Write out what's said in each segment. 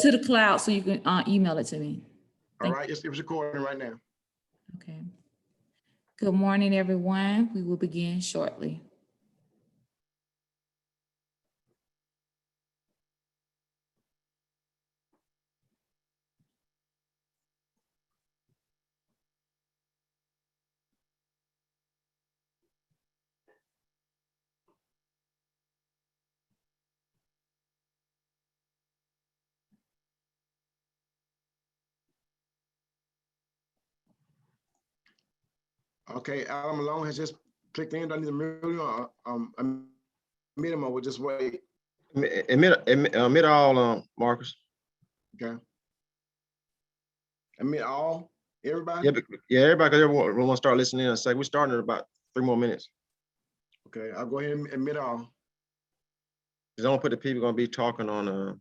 to the cloud so you can email it to me. All right, it's recording right now. Okay. Good morning, everyone. We will begin shortly. Okay, Alan Malone has just clicked in. I need to mute him. Admit him, or we'll just wait. Admit all, Marcus. Okay. Admit all, everybody? Yeah, everybody, everyone want to start listening in a second. We're starting in about 3 more minutes. Okay, I'll go ahead and admit all. Because I don't put the people going to be talking on.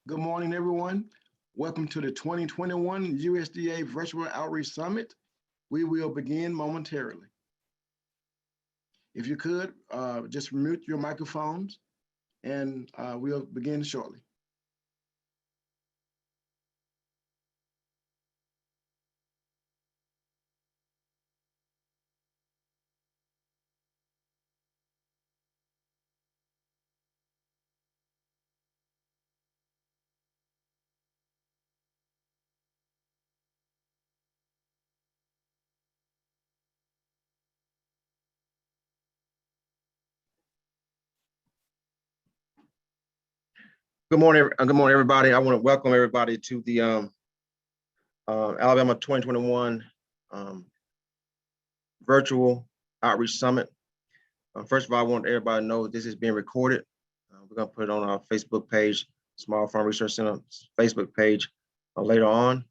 Good morning, everyone. Welcome to the 2021 USDA Virtual Outreach Summit. We will begin momentarily. If you could, just mute your microphones and we'll begin shortly. Good morning, everybody. I want to welcome everybody to the Alabama 2021 Virtual Outreach Summit. First of all, I want everybody to know this is being recorded. We're going to put it on our Facebook page, Small Farm Research Center Facebook page later on.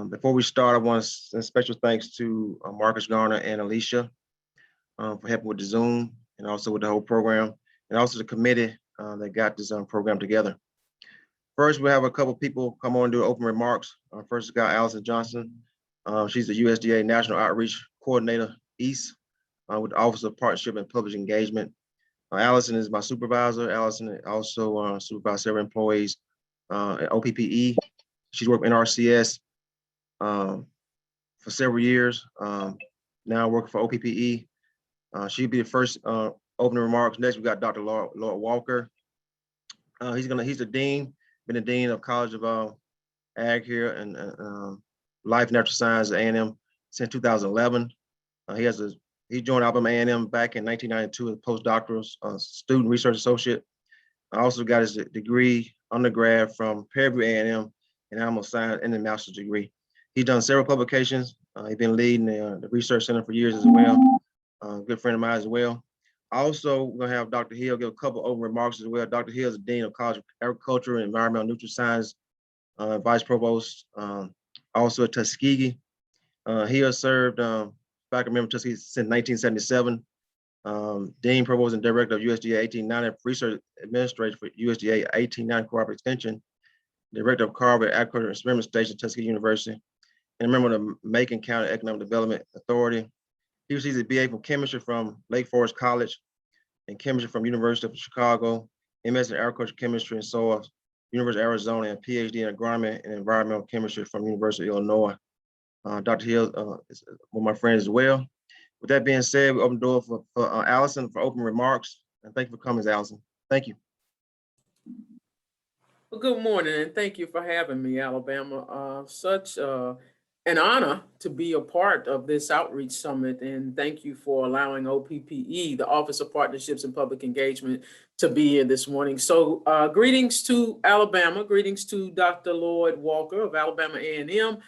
Before we start, I want to send special thanks to Marcus Garner and Alicia for helping with the Zoom and also with the whole program. and also the committee that got this program together. First, we have a couple people come on and do open remarks. First, got Allison Johnson. She's the USDA National Outreach Coordinator East with the Office of Partnership and Public Engagement. Allison is my supervisor. Allison also supervised several employees at OPPE. She's worked in RCS for several years. Now working for OPPE. She'll be the first opening remarks. Next, we got Dr. Lloyd Walker. He's the dean, been the dean of College of Ag here and Life and Natural Science at A&M since 2011. He joined Alabama A&M back in 1992 as a postdoctoral student research associate. I also got his degree undergrad from Fairview A&M in animal science and a master's degree. He's done several publications. He's been leading the research center for years as well. Good friend of mine as well. Also, we're gonna have Dr. Hill give a couple open remarks as well. Dr. Hill is the Dean of College of Agriculture and Environmental Nutrient Vice Provost, also at Tuskegee. He has served faculty member Tuskegee since 1977. Dean, Provost, and Director of USDA 1890 Research Administrator for USDA 1890 Cooperative Extension, Director of Carver Agriculture Experiment Station, Tuskegee University, and a member of the Macon County Economic Development Authority. He received a BA from chemistry from Lake Forest College and chemistry from University of Chicago, MS in agriculture chemistry and soil, University of Arizona, and PhD in agronomy and environmental chemistry from University of Illinois. Dr. Hill is one of my friends as well. With that being said, we open the door for Allison for open remarks. And thank you for coming, Allison. Thank you. Well, good morning, and thank you for having me, Alabama. Such an honor to be a part of this outreach summit, and thank you for allowing OPPE, the Office of Partnerships and Public Engagement, to be here this morning. So greetings to Alabama, greetings to Dr. Lloyd Walker of Alabama A&M.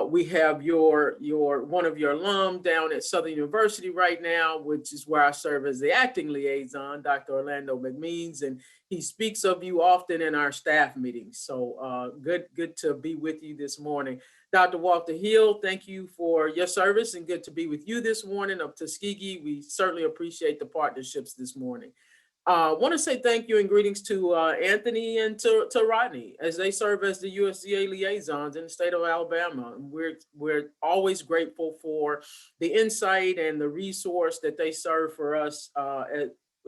We have one of your alum down at Southern University right now, which is where I serve as the acting liaison, Dr. Orlando McMeans, and he speaks of you often in our staff meetings. So good to be with you this morning. Dr. Walter Hill, thank you for your service and good to be with you this morning of Tuskegee. We certainly appreciate the partnerships this morning. I want to say thank you and greetings to Anthony and to Rodney as they serve as the USDA liaisons in the state of Alabama. We're always grateful for the insight and the resource that they serve for us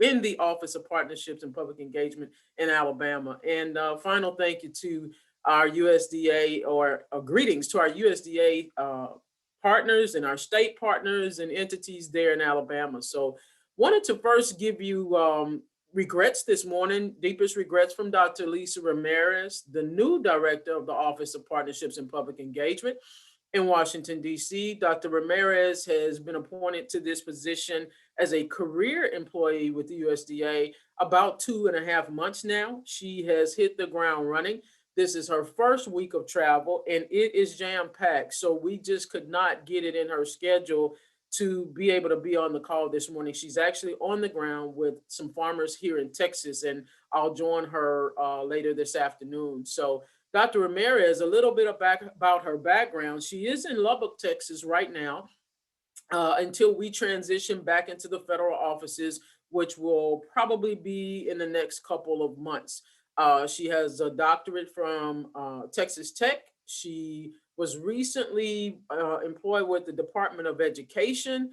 in the Office of Partnerships and Public Engagement in Alabama. And final thank you to our USDA or greetings to our USDA partners and our state partners and entities there in Alabama. So wanted to first give you regrets this morning, deepest regrets from Dr. Lisa Ramirez, the new director of the Office of Partnerships and Public Engagement in Washington, D.C. Dr. Ramirez has been appointed to this position as a career employee with the USDA about 2.5 months now. She has hit the ground running. This is her first week of travel and it is jam-packed. So we just could not get it in her schedule to be able to be on the call this morning. She's actually on the ground with some farmers here in Texas, and I'll join her later this afternoon. So Dr. Ramirez, a little bit about her background. She is in Lubbock, Texas right now until we transition back into the federal offices, which will probably be in the next couple of months. She has a doctorate from Texas Tech. She was recently employed with the Department of Education.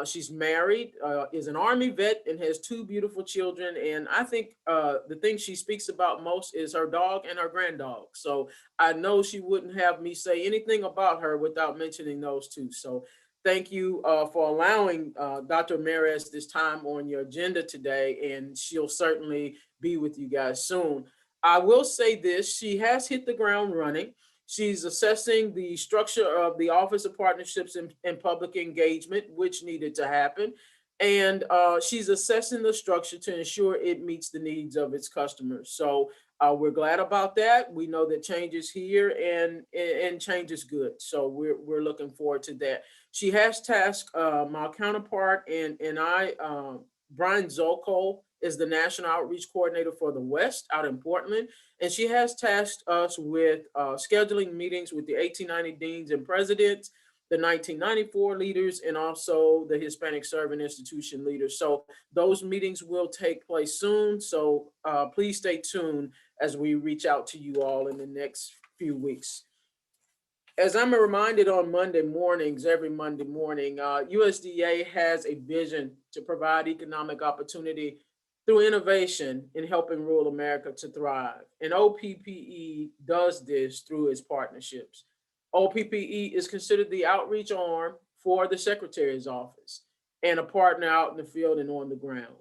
She's married, is an Army vet, and has 2 beautiful children. And I think the thing she speaks about most is her dog and her granddog. So I know she wouldn't have me say anything about her without mentioning those 2. So thank you for allowing Dr. Ramirez this time on your agenda today, and she'll certainly be with you guys soon. I will say this, she has hit the ground running. She's assessing the structure of the Office of Partnerships and Public Engagement, which needed to happen. And she's assessing the structure to ensure it meets the needs of its customers. So we're glad about that. We know that change is here and change is good. So we're looking forward to that. She has tasked my counterpart and I, Brian Zolko, is the National Outreach Coordinator for the West out in Portland. And she has tasked us with scheduling meetings with the 1890 deans and presidents the 1994 leaders, and also the Hispanic Serving Institution leaders. So those meetings will take place soon. So please stay tuned as we reach out to you all in the next few weeks. As I'm reminded on Monday mornings, every Monday morning, USDA has a vision to provide economic opportunity through innovation in helping rural America to thrive. And OPPE does this through its partnerships. OPPE is considered the outreach arm for the Secretary's office and a partner out in the field and on the ground.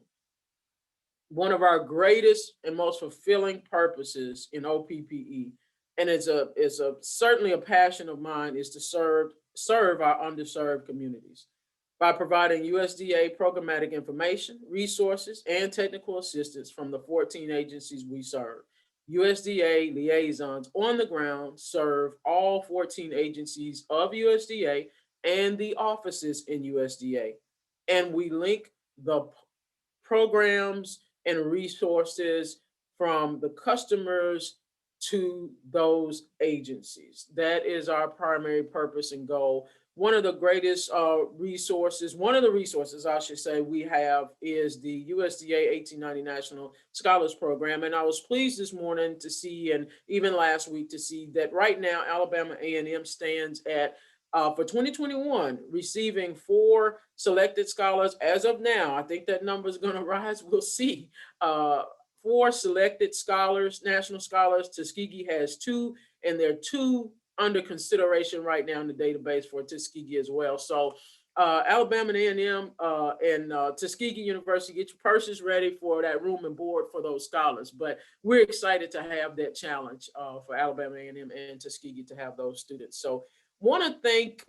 One of our greatest and most fulfilling purposes in OPPE, and it's certainly a passion of mine, is to serve our underserved communities by providing USDA programmatic information, resources, and technical assistance from the 14 agencies we serve. USDA liaisons on the ground serve all 14 agencies of USDA and the offices in USDA. And we link the programs and resources from the customers to those agencies. That is our primary purpose and goal. One of the greatest resources I should say we have is the USDA 1890 National Scholars Program. And I was pleased this morning to see, and even last week to see, that right now Alabama A&M stands at for 2021, receiving 4 selected scholars as of now. I think that number is going to rise. We'll see. 4 selected scholars, national scholars. Tuskegee has 2, and there are 2 under consideration right now in the database for Tuskegee as well. So Alabama A&M and Tuskegee University, get your purses ready for that room and board for those scholars. But we're excited to have that challenge for Alabama A&M and Tuskegee to have those students. So want to thank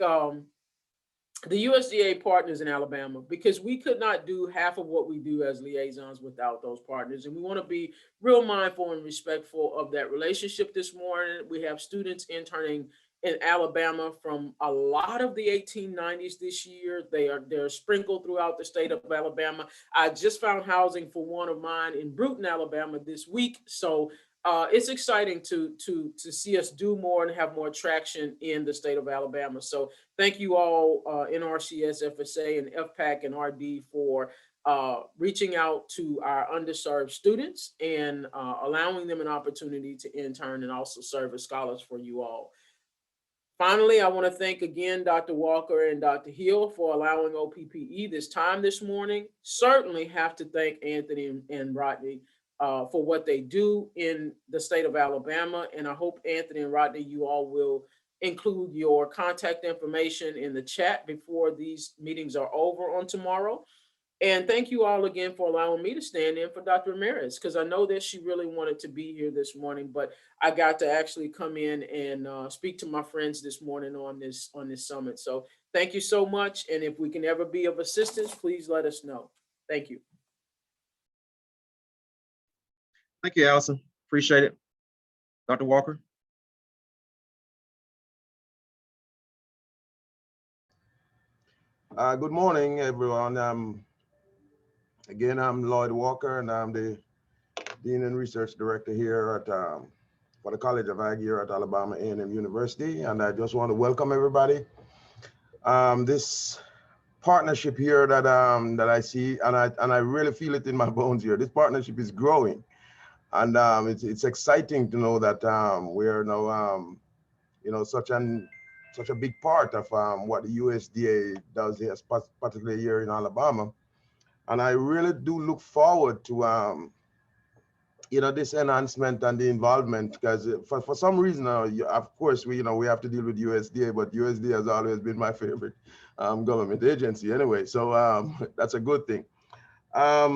the USDA partners in Alabama, because we could not do half of what we do as liaisons without those partners. And we want to be real mindful and respectful of that relationship this morning. We have students interning in Alabama from a lot of the 1890s this year. They're sprinkled throughout the state of Alabama. I just found housing for one of mine in Bruton, Alabama this week. So it's exciting to see us do more and have more traction in the state of Alabama. So thank you all, NRCS, FSA, and FPAC and RD for reaching out to our underserved students and allowing them an opportunity to intern and also serve as scholars for you all. Finally, I want to thank again Dr. Walker and Dr. Hill for allowing OPPE this time this morning. Certainly have to thank Anthony and Rodney for what they do in the state of Alabama. And I hope, Anthony and Rodney, you all will include your contact information in the chat before these meetings are over on tomorrow. And thank you all again for allowing me to stand in for Dr. Ramirez, because I know that she really wanted to be here this morning, but I got to actually come in and speak to my friends this morning on this summit. So thank you so much. And if we can ever be of assistance, please let us know. Thank you. Thank you, Allison. Appreciate it. Dr. Walker. Good morning, everyone. Again, I'm Lloyd Walker, and I'm the Dean and Research Director here at for the College of Ag here at Alabama A&M University. And I just want to welcome everybody. This partnership here that I see, and I really feel it in my bones here. This partnership is growing. And it's exciting to know that we're now, such a big part of what the USDA does here, particularly here in Alabama. And I really do look forward to, this enhancement and the involvement, because for some reason, of course, we have to deal with USDA, but USDA has always been my favorite government agency anyway. So that's a good thing. I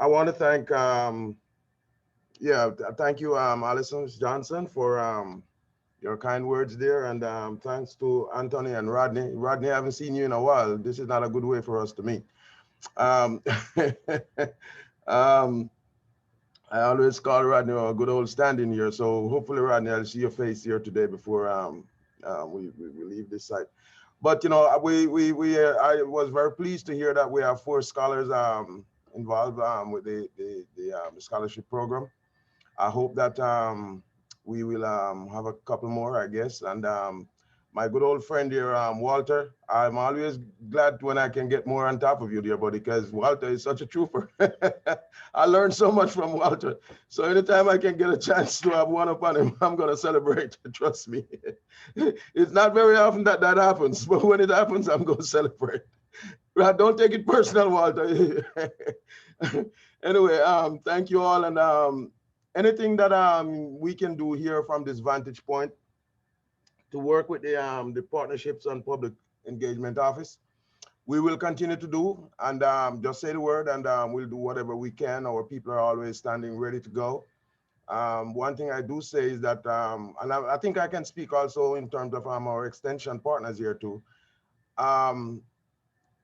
want to thank, thank you, Allison Johnson, for your kind words there. And thanks to Anthony and Rodney. Rodney, I haven't seen you in a while. This is not a good way for us to meet. I always call Rodney a good old standing here. So hopefully, Rodney, I'll see your face here today before we leave this site. But, I was very pleased to hear that we have 4 scholars involved with the scholarship program. I hope that we will have a couple more, I guess. And my good old friend here, Walter. I'm always glad when I can get more on top of you, dear buddy, because Walter is such a trooper. I learned so much from Walter. So anytime I can get a chance to have one up on him, I'm going to celebrate. Trust me. It's not very often that that happens, but when it happens, I'm going to celebrate. Don't take it personal, Walter. Anyway, thank you all. And anything that we can do here from this vantage point to work with the Partnerships and Public Engagement Office, we will continue to do. And just say the word, and we'll do whatever we can. Our people are always standing ready to go. One thing I do say is that, and I think I can speak also in terms of our extension partners here too.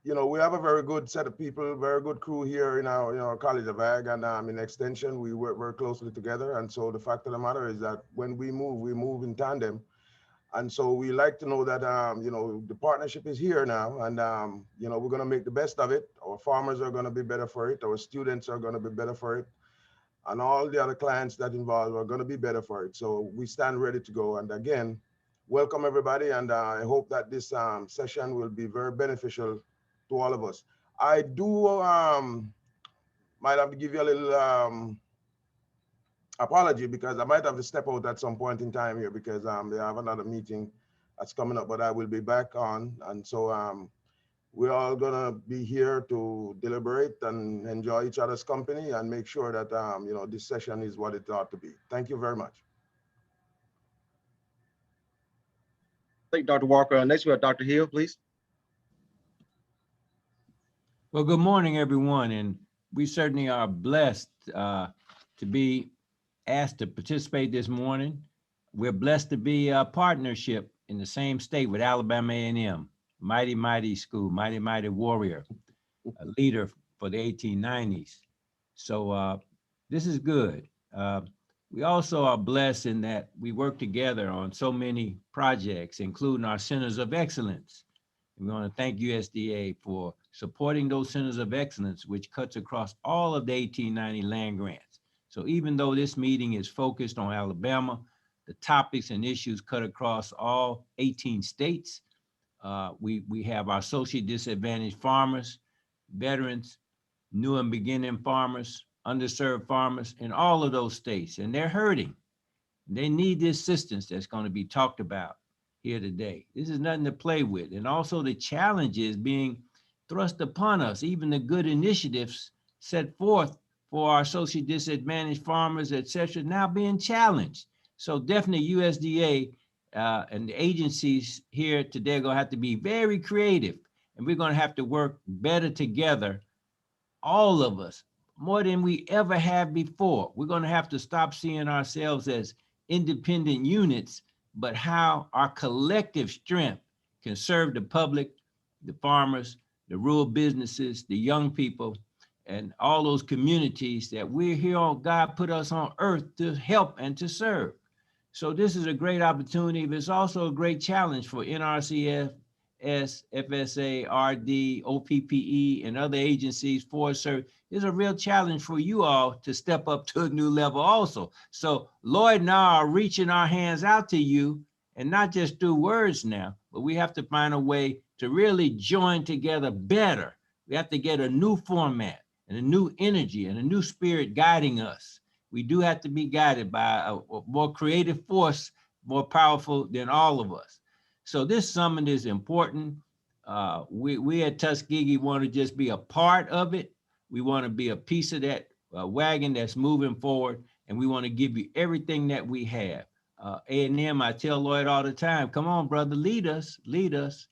You know, we have a very good set of people, very good crew here in our College of Ag, and in Extension, we work very closely together. And so the fact of the matter is that when we move in tandem. And so we like to know that, you know, the partnership is here now, and, you know, we're going to make the best of it. Our farmers are going to be better for it. Our students are going to be better for it. And all the other clients that involved are going to be better for it. So we stand ready to go. And again, welcome everybody. And I hope that this session will be very beneficial to all of us. I do might have to give you a little apology, because I might have to step out at some point in time here, because they have another meeting that's coming up, but I will be back on. And so we're all gonna be here to deliberate and enjoy each other's company and make sure that you know, this session is what it ought to be. Thank you very much. Thank you, Dr. Walker. Next we have Dr. Hill, please. Well, good morning, everyone, and we certainly are blessed to be asked to participate this morning. We're blessed to be a partnership in the same state with Alabama A&M, mighty, mighty school, mighty, mighty warrior, a leader for the 1890s. So this is good. We also are blessed in that we work together on so many projects, including our centers of excellence. We want to thank USDA for supporting those centers of excellence, which cuts across all of the 1890 land grants. So even though this meeting is focused on Alabama, the topics and issues cut across all 18 states. We have our socially disadvantaged farmers, veterans, new and beginning farmers, underserved farmers in all of those states, and they're hurting. They need the assistance that's going to be talked about here today. This is nothing to play with. And also the challenges being thrust upon us, even the good initiatives set forth for our socially disadvantaged farmers, et cetera, now being challenged. So definitely USDA and the agencies here today are gonna have to be very creative, and we're gonna have to work better together, all of us, more than we ever have before. We're gonna have to stop seeing ourselves as independent units, but how our collective strength can serve the public, the farmers, the rural businesses, the young people, and all those communities that we're here on, God put us on earth to help and to serve. So this is a great opportunity, but it's also a great challenge for NRCS, FSA, RD, OPPE, and other agencies, Forest Service. It's a real challenge for you all to step up to a new level also. So Lloyd and I are reaching our hands out to you, and not just through words now, but we have to find a way to really join together better. We have to get a new format and a new energy and a new spirit guiding us. We do have to be guided by a more creative force, more powerful than all of us. So this summit is important. We at Tuskegee want to just be a part of it. We want to be a piece of that wagon that's moving forward, and we want to give you everything that we have. A&M, I tell Lloyd all the time, come on, brother, lead us, lead us.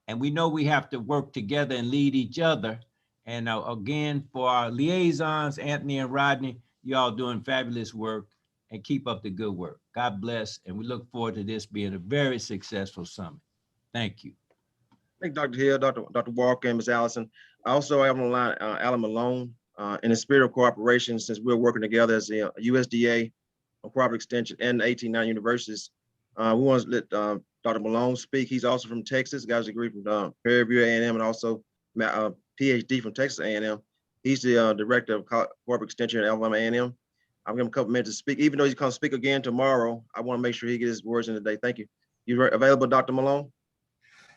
And we know we have to work together and lead each other. And again, for our liaisons, Anthony and Rodney, you all doing fabulous work, and keep up the good work. God bless. And we look forward to this being a very successful summit. Thank you. Thank Dr. Hill, Dr. Walker, and Ms. Allison. I also have on the line Alan Malone. In the spirit of cooperation, since we're working together as the USDA, Cooperative Extension, and 1890 universities, we want to let Dr. Malone speak. He's also from Texas, got his degree from Prairie View A&M, and also PhD from Texas A&M. He's the director of Cooperative Extension at Alabama A&M. I'm giving him a couple minutes to speak. Even though he's going to speak again tomorrow, I want to make sure he gets his words in today. Thank you. Available, Dr. Malone?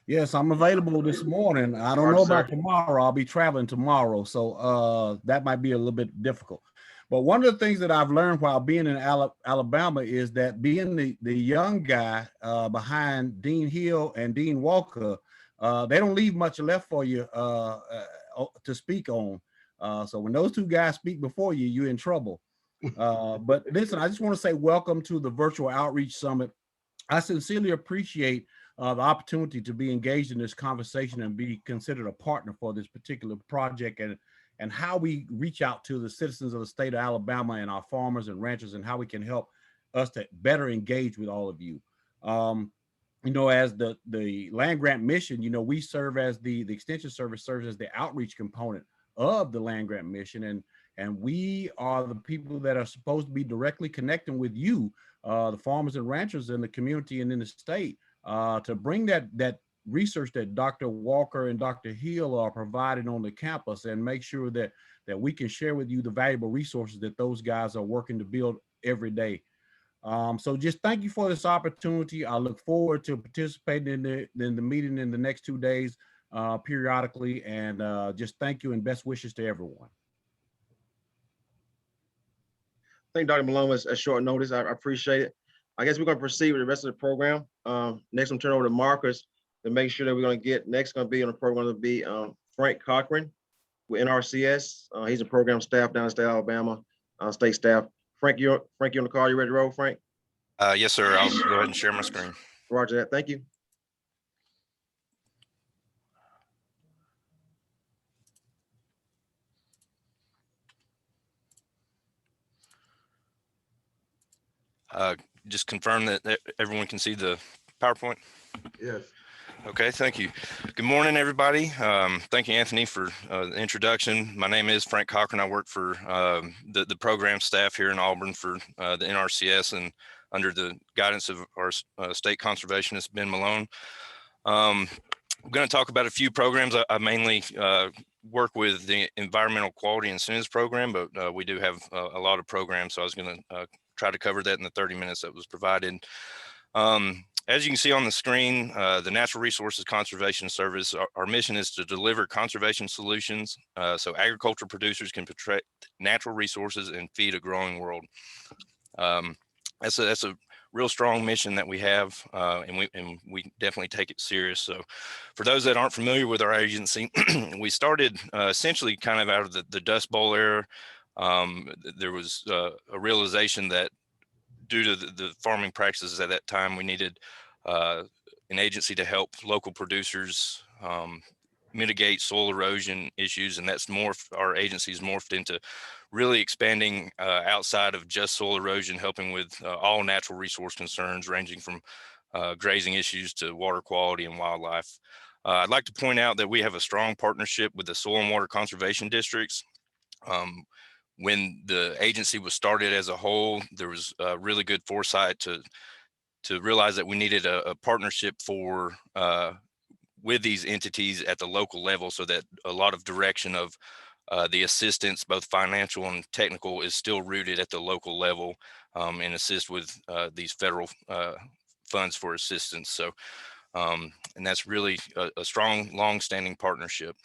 Yes, I'm available this morning. I don't Roger, know about sir. tomorrow. I'll be traveling tomorrow, so that might be a little bit difficult. But one of the things that I've learned while being in Alabama is that being the young guy behind Dean Hill and Dean Walker, they don't leave much left for you to speak on. So when those two guys speak before you, you're in trouble. But listen, I just want to say welcome to the Virtual Outreach Summit. I sincerely appreciate the opportunity to be engaged in this conversation and be considered a partner for this particular project, and how we reach out to the citizens of the state of Alabama and our farmers and ranchers, and how we can help us to better engage with all of you. You know, as the land grant mission, you know, we serve as the extension service serves as the outreach component of the land grant mission, and we are the people that are supposed to be directly connecting with you, the farmers and ranchers in the community and in the state, to bring that research that Dr. Walker and Dr. Hill are providing on the campus, and make sure that we can share with you the valuable resources that those guys are working to build every day. So just thank you for this opportunity. I look forward to participating in the meeting in the next 2 days periodically, and just thank you and best wishes to everyone. I think Dr. Malone was a short notice. I appreciate it. I guess we're going to proceed with the rest of the program. Next, I'm turning over to Marcus to make sure that we're going to get, next going to be on the program will be Frank Cochran with NRCS. He's a program staff down in state Alabama, state staff. Frank, you on the call? You ready to roll, Frank? Yes, sir. I'll go ahead and share my screen. Roger that. Thank you. Just confirm that everyone can see the PowerPoint. Yes. Okay, thank you. Good morning, everybody. Thank you, Anthony, for the introduction. My name is Frank Cochran. I work for the program staff here in Auburn for the NRCS, and under the guidance of our state conservationist, Ben Malone. I'm going to talk about a few programs. I mainly work with the Environmental Quality Incentives Program, but we do have a lot of programs, so I was going to try to cover that in the 30 minutes that was provided. As you can see on the screen, the Natural Resources Conservation Service, our mission is to deliver conservation solutions so agriculture producers can protect natural resources and feed a growing world. That's a real strong mission that we have, and we definitely take it serious. So for those that aren't familiar with our agency, we started essentially kind of out of the Dust Bowl era. There was a realization that due to the farming practices at that time, we needed an agency to help local producers mitigate soil erosion issues, and that's our agency's morphed into really expanding outside of just soil erosion, helping with all natural resource concerns ranging from grazing issues to water quality and wildlife. I'd like to point out that we have a strong partnership with the soil and water conservation districts. When the agency was started as a whole, there was really good foresight to realize that we needed a partnership with these entities at the local level, so that a lot of direction of the assistance, both financial and technical, is still rooted at the local level, and assist with these federal funds for assistance. So, and that's really a strong, long-standing partnership.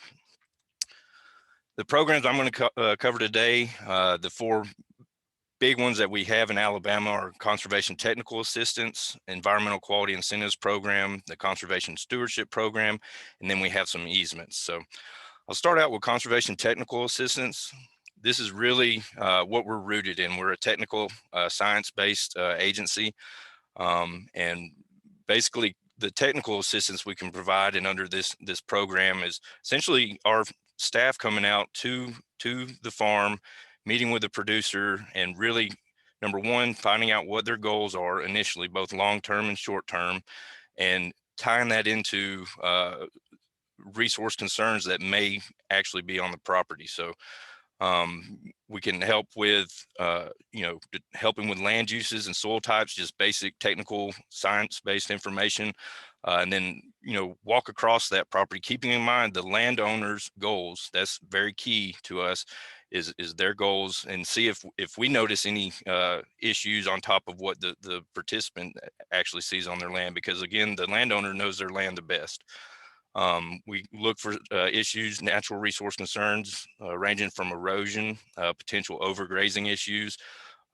The programs I'm going to cover today, the four big ones that we have in Alabama are Conservation Technical Assistance, Environmental Quality Incentives Program, the Conservation Stewardship Program, and then we have some easements. So I'll start out with Conservation Technical Assistance. This is really what we're rooted in. We're a technical science-based agency, and basically the technical assistance we can provide and under this program is essentially our staff coming out to the farm, meeting with the producer, and really, number one, finding out what their goals are initially, both long-term and short-term, and tying that into resource concerns that may actually be on the property. So we can help with, helping with land uses and soil types, just basic technical science-based information, and then, walk across that property, keeping in mind the landowner's goals. That's very key to us, is their goals, and see if we notice any issues on top of what the participant actually sees on their land, because again, the landowner knows their land the best. We look for issues, natural resource concerns, ranging from erosion, potential overgrazing issues,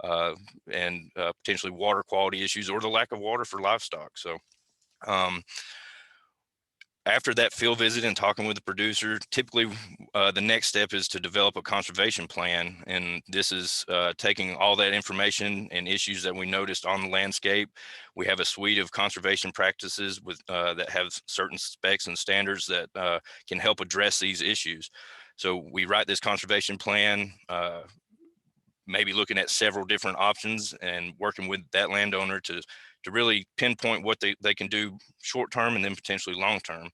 and potentially water quality issues, or the lack of water for livestock. So after that field visit and talking with the producer, typically the next step is to develop a conservation plan. And this is taking all that information and issues that we noticed on the landscape. We have a suite of conservation practices with that have certain specs and standards that can help address these issues. So we write this conservation plan, maybe looking at several different options and working with that landowner to really pinpoint what they can do short term and then potentially long term.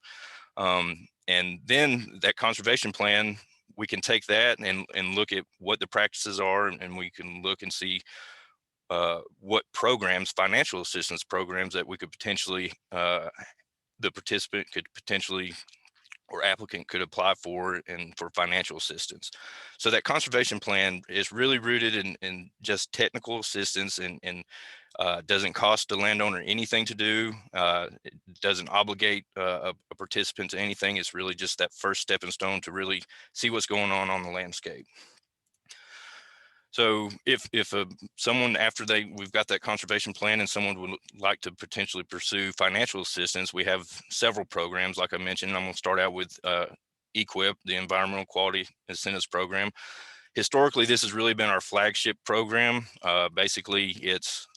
And then that conservation plan, we can take that and look at what the practices are, and we can look and see what programs, financial assistance programs, that we could potentially, the participant could potentially, or applicant could apply for, and for financial assistance. So that conservation plan is really rooted in just technical assistance, and doesn't cost the landowner anything to do. It doesn't obligate a participant to anything. It's really just that first stepping stone to really see what's going on the landscape. So if someone, after we've got that conservation plan and someone would like to potentially pursue financial assistance, we have several programs. Like I mentioned, I'm going to start out with EQIP, the Environmental Quality Incentives Program. Historically, this has really been our flagship program. Basically, it's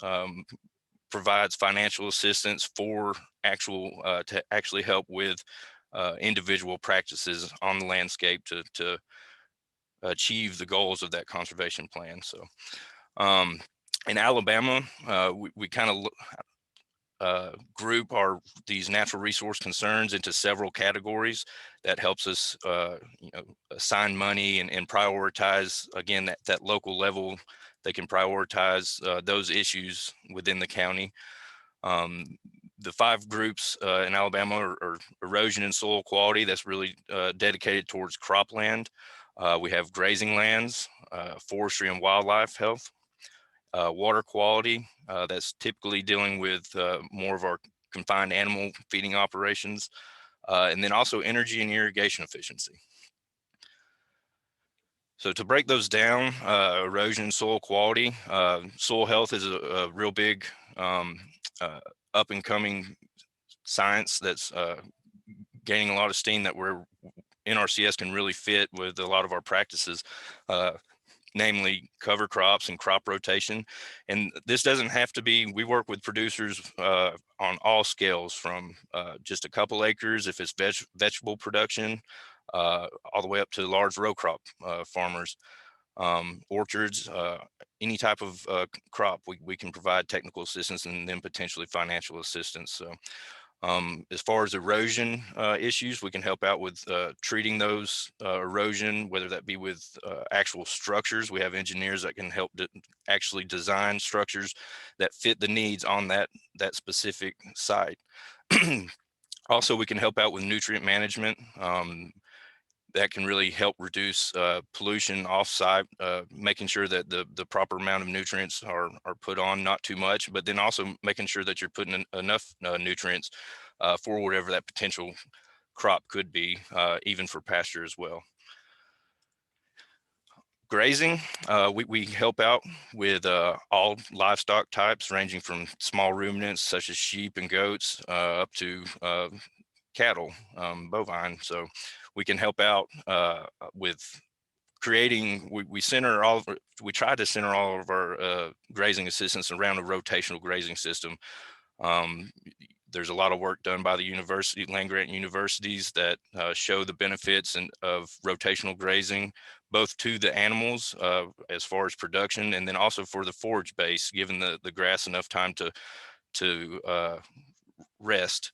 provides financial assistance for to actually help with individual practices on the landscape to achieve the goals of that conservation plan. So in Alabama, we kind of group these natural resource concerns into several categories. That helps us assign money and prioritize, again, that local level. They can prioritize those issues within the county. The 5 groups in Alabama are erosion and soil quality. That's really dedicated towards cropland. We have grazing lands, forestry and wildlife health, water quality. That's typically dealing with more of our confined animal feeding operations, and then also energy and irrigation efficiency. So to break those down, erosion and soil quality, soil health is a real big up and coming science that's gaining a lot of steam, that NRCS can really fit with a lot of our practices, namely cover crops and crop rotation. And this doesn't have to be, we work with producers on all scales, from just a couple acres if it's vegetable production, all the way up to large row crop farmers, orchards, any type of crop. We can provide technical assistance and then potentially financial assistance. So as far as erosion issues, we can help out with treating those erosion, whether that be with actual structures. We have engineers that can help actually design structures that fit the needs on that specific site. Also, we can help out with nutrient management. That can really help reduce pollution off-site, making sure that the proper amount of nutrients are put on, not too much, but then also making sure that you're putting in enough nutrients for whatever that potential crop could be, even for pasture as well. Grazing, we help out with all livestock types, ranging from small ruminants such as sheep and goats up to cattle, bovine. So we can help out with creating, we try to center all of our grazing assistance around a rotational grazing system. There's a lot of work done by the university, land-grant universities, that show the benefits of rotational grazing, both to the animals as far as production, and then also for the forage base, giving the grass enough time to rest.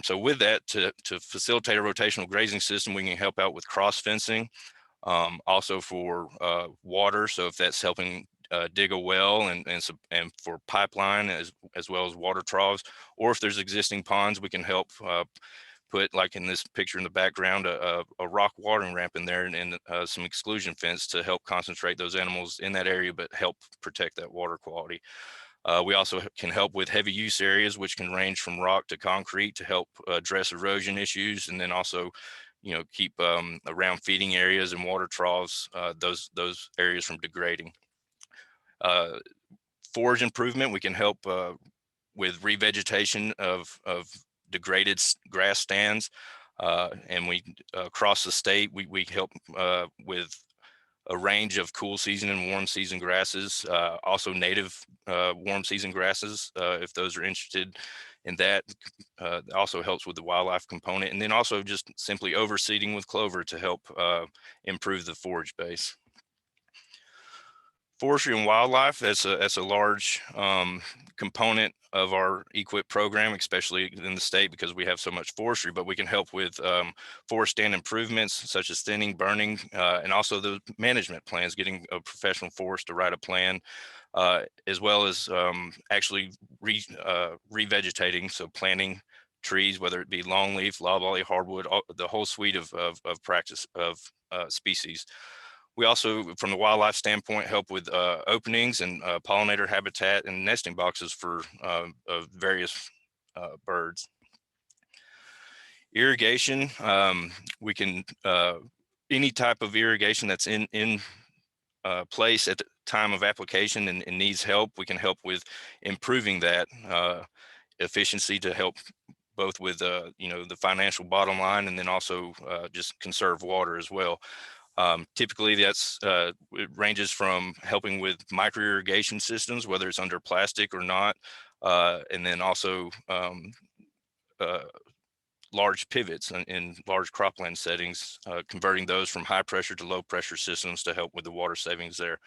So with that, to facilitate a rotational grazing system, we can help out with cross fencing, also for water. So if that's helping dig a well and for pipeline as well as water troughs, or if there's existing ponds, we can help put, like in this picture in the background, a rock watering ramp in there and some exclusion fence to help concentrate those animals in that area, but help protect that water quality. We also can help with heavy use areas, which can range from rock to concrete to help address erosion issues, and then also, keep around feeding areas and water troughs, those areas from degrading. Forage improvement, we can help with revegetation of degraded grass stands, and we across the state we help with a range of cool season and warm season grasses, also native warm season grasses, if those are interested in that. Also helps with the wildlife component, and then also just simply overseeding with clover to help improve the forage base. Forestry and wildlife, that's a large component of our EQIP program, especially in the state because we have so much forestry, but we can help with forest stand improvements such as thinning, burning, and also the management plans, getting a professional forest to write a plan, as well as actually revegetating, so planting trees, whether it be longleaf, loblolly, hardwood, the whole suite of practice of species. We also, from the wildlife standpoint, help with openings and pollinator habitat and nesting boxes for various birds. Irrigation, we can, any type of irrigation that's in place at the time of application and needs help, we can help with improving that efficiency to help both with, the financial bottom line, and then also just conserve water as well. Typically that's it ranges from helping with micro irrigation systems, whether it's under plastic or not, and then also large pivots in large cropland settings, converting those from high pressure to low pressure systems to help with the water savings there.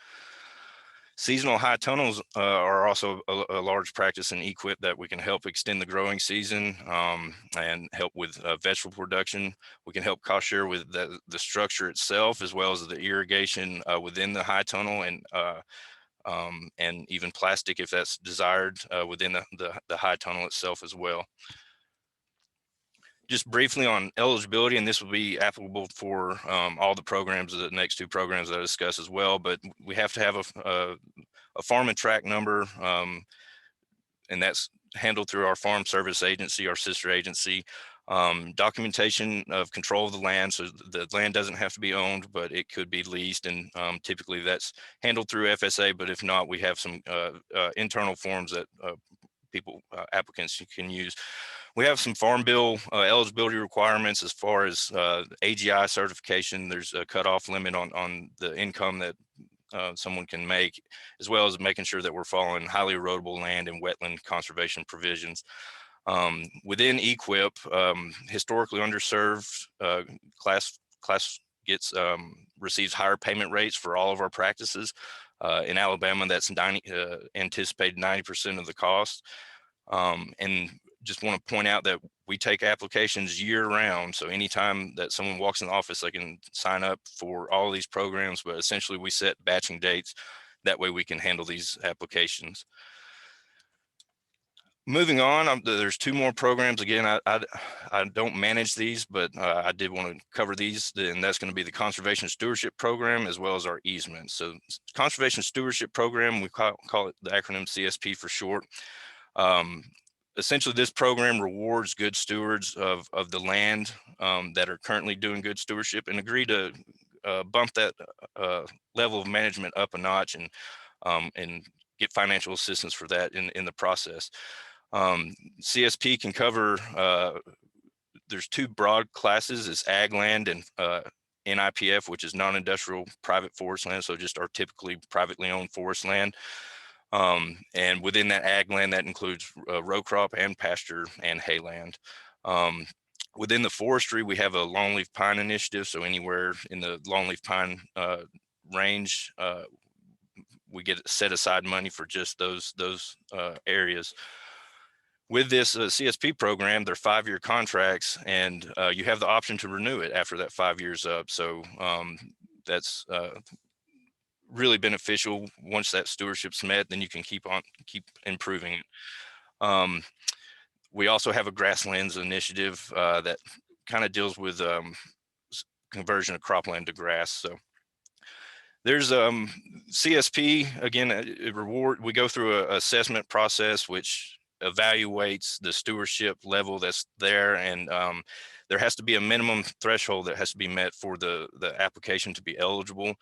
Seasonal high tunnels are also a large practice in EQIP that we can help extend the growing season and help with vegetable production. We can help cost share with the structure itself, as well as the irrigation within the high tunnel, and even plastic if that's desired within the high tunnel itself as well. Just briefly on eligibility, and this will be applicable for all the programs, the next two programs that I discuss as well, but we have to have a farm and tract number, and that's handled through our farm service agency, our sister agency. Documentation of control of the land, so the land doesn't have to be owned, but it could be leased, and typically that's handled through FSA, but if not, we have some internal forms that applicants can use. We have some Farm Bill eligibility requirements as far as AGI certification. There's a cutoff limit on the income that someone can make, as well as making sure that we're following highly erodible land and wetland conservation provisions. Within EQIP, historically underserved class receives higher payment rates for all of our practices. In Alabama, that's anticipated 90% of the cost. And just want to point out that we take applications year round. So anytime that someone walks in the office, they can sign up for all of these programs, but essentially we set batching dates. That way we can handle these applications. Moving on, there's two more programs. Again, I don't manage these, but I did want to cover these, and that's going to be the Conservation Stewardship Program as well as our easement. So Conservation Stewardship Program, we call it the acronym CSP for short. Essentially, this program rewards good stewards of the land that are currently doing good stewardship and agree to bump that level of management up a notch and get financial assistance for that in the process. CSP can cover, there's two broad classes, is ag land and NIPF, which is non-industrial private forest land, so just our typically privately owned forest land. And within that ag land, that includes row crop and pasture and hay land. Within the forestry, we have a longleaf pine initiative. So anywhere in the longleaf pine range, we get set aside money for just those areas. With this CSP program, they're 5-year contracts, and you have the option to renew it after that 5 years up. So that's really beneficial. Once that stewardship's met, then you can keep improving it. We also have a grasslands initiative that kind of deals with conversion of cropland to grass. So there's CSP, again, we go through a assessment process which evaluates the stewardship level that's there, and there has to be a minimum threshold that has to be met for the application to be eligible.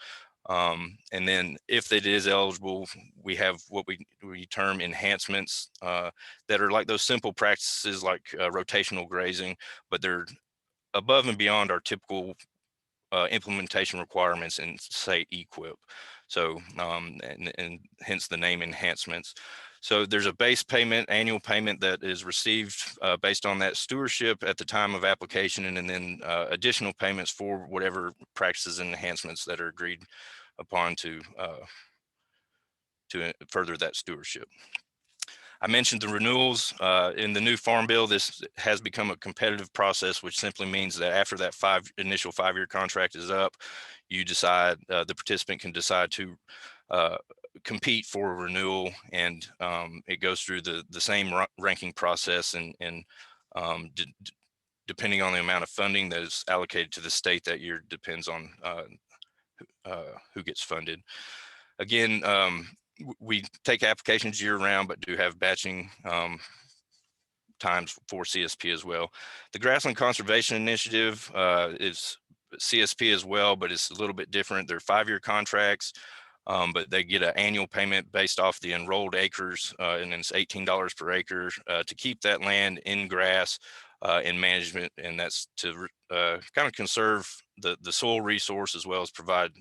And then if it is eligible, we have what we term enhancements that are like those simple practices like rotational grazing, but they're above and beyond our typical implementation requirements in, say, EQIP. So and hence the name enhancements. So there's a base payment, annual payment that is received based on that stewardship at the time of application, and then additional payments for whatever practices and enhancements that are agreed upon to further that stewardship. I mentioned the renewals in the new Farm Bill. This has become a competitive process, which simply means that after that initial 5-year contract is up, you decide, the participant can decide to compete for a renewal, and it goes through the same ranking process, and depending on the amount of funding that is allocated to the state that year depends on who gets funded. Again, we take applications year round, but do have batching times for CSP as well. The Grassland Conservation Initiative is CSP as well, but it's a little bit different. They're 5-year contracts, but they get an annual payment based off the enrolled acres, and it's $18 per acre to keep that land in grass in management, and that's to kind of conserve the soil resource as well as provide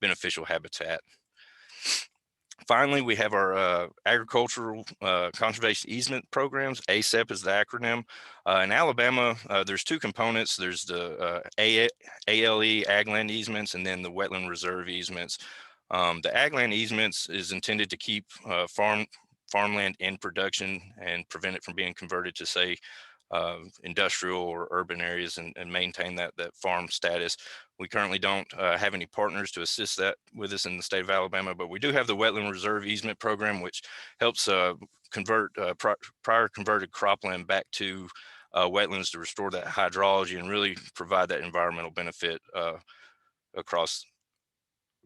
beneficial habitat. Finally, we have our agricultural conservation easement programs. ACEP is the acronym. In Alabama, there's 2 components. There's the ALE, ag land easements, and then the wetland reserve easements. The ag land easements is intended to keep farmland in production and prevent it from being converted to, say, industrial or urban areas, and maintain that farm status. We currently don't have any partners to assist that with us in the state of Alabama, but we do have the Wetland Reserve Easement Program, which helps convert prior converted cropland back to wetlands to restore that hydrology and really provide that environmental benefit across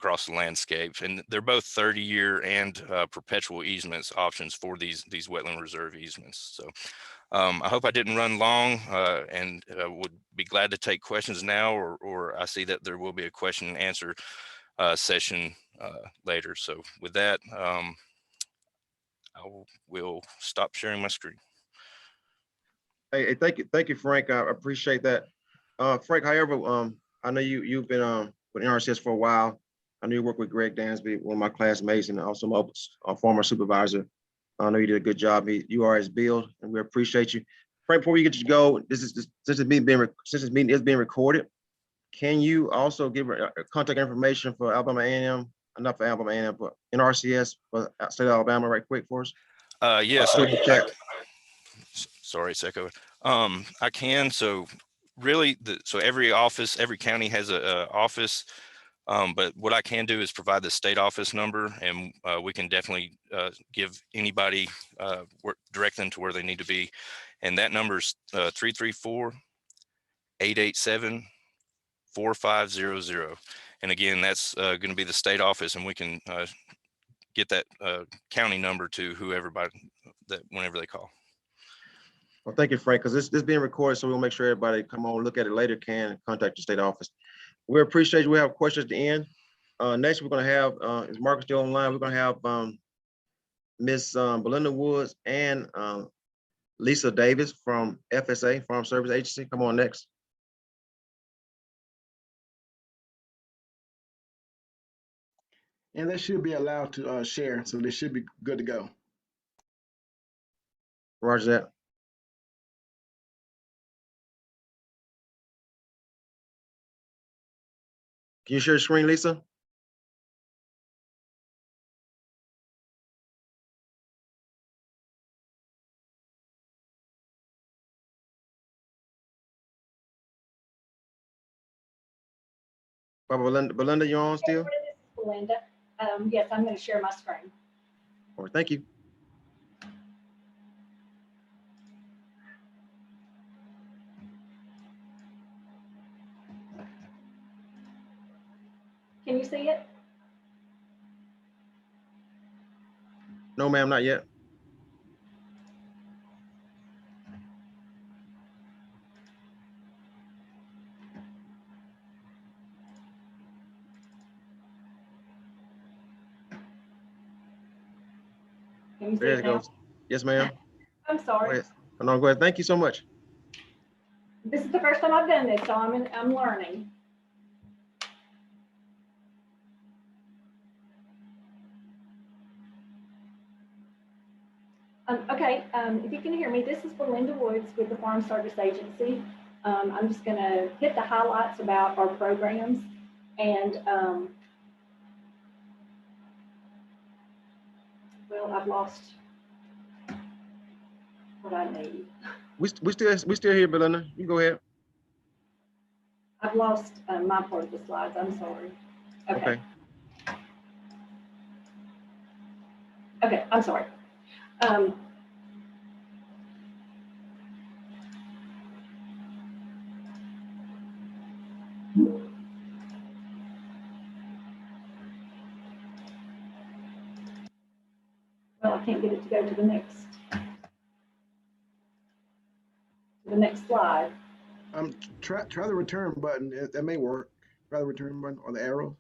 the landscape. And they're both 30-year and perpetual easements options for these wetland reserve easements. So I hope I didn't run long, and would be glad to take questions now, or I see that there will be a question and answer session later. So with that, I will stop sharing my screen. Hey, thank you, Frank. I appreciate that. Frank, however, I know you've been with NRCS for a while. I know you work with Greg Dansby, one of my classmates, and also my former supervisor. I know you did a good job. You are his build, and we appreciate you. Frank, before we get you to go, since this meeting is being recorded, can you also give contact information for Alabama A&M, not for Alabama A&M, but NRCS for state of Alabama, right quick for us? Yes. Sorry, Seco. I can. So really, so every office, every county has a office. But what I can do is provide the state office number, and we can definitely give anybody, direct them to where they need to be. And that number is 334-887-4500. And again, that's going to be the state office, and we can get that county number to whoever whenever they call. Well, thank you, Frank, because this is being recorded, so we'll make sure everybody come on, look at it later, can contact the state office. We appreciate you. We have questions at the end. Next, we're going to have, is Marcus still online? We're going to have Miss Belinda Woods and Lisa Davis from FSA, Farm Service Agency. Come on next. And they should be allowed to share, so they should be good to go. Roger that. Can you share your screen, Lisa? Belinda, you're on still? Belinda. Yes, I'm going to share my screen. All right, thank you. Can you see it? No, ma'am, not yet. Can you see There it it now? goes. Yes, ma'am. I'm Go sorry. ahead. No, go ahead. Thank you so much. This is the first time I've done this, so I'm learning. Okay, if you can hear me, this is Belinda Woods with the Farm Service Agency. I'm just gonna hit the highlights about our programs and, well, I've lost what I need. We still here, Belinda. You go ahead. I've lost my part of the slides, I'm sorry. Okay. Okay, I'm sorry. Well, I can't get it to go to the next slide. Try the return button. That may work. Try the return button or the arrow.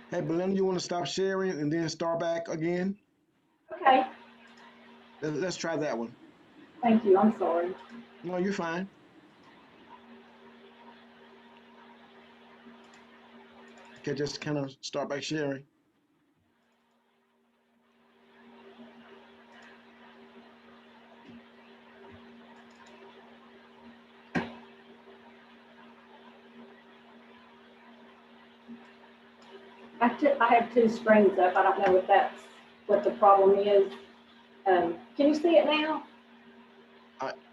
Hey, Belinda, you want to stop sharing and then start back again? Okay, Let's try that one. thank you, I'm sorry. No, you're fine. Okay, just kind of start by sharing. I have two screens up. I don't know if that's what the problem is. Can you see it now?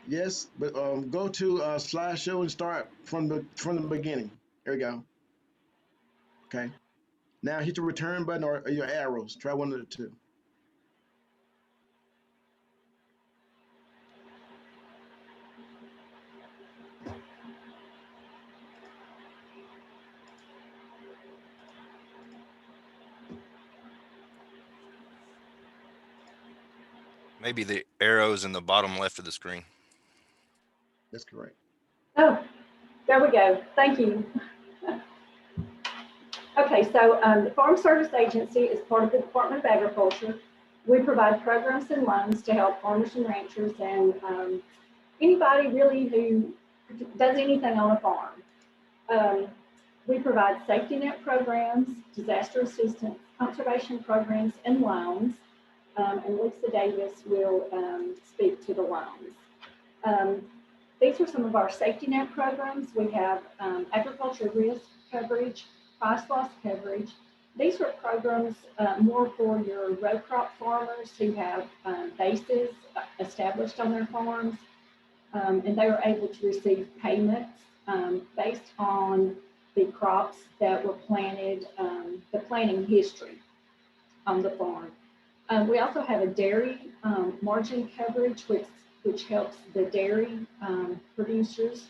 Yes, but go to slideshow and start from the beginning. There we go. Okay. Now hit the return button or your arrows. Try one of the two. Maybe the arrows in the bottom left of the screen. That's correct. Oh, there we go. Thank you. Okay, so the Farm Service Agency is part of the Department of Agriculture. We provide programs and loans to help farmers and ranchers and anybody really who does anything on a farm. We provide safety net programs, disaster assistance, conservation programs, and loans. And Lisa Davis will speak to the loans. These are some of our safety net programs. We have agriculture risk coverage, price loss coverage. These are programs more for your row crop farmers who have bases established on their farms, and they are able to receive payments based on the crops that were planted, the planting history on the farm. We also have a dairy margin coverage, which helps the dairy producers.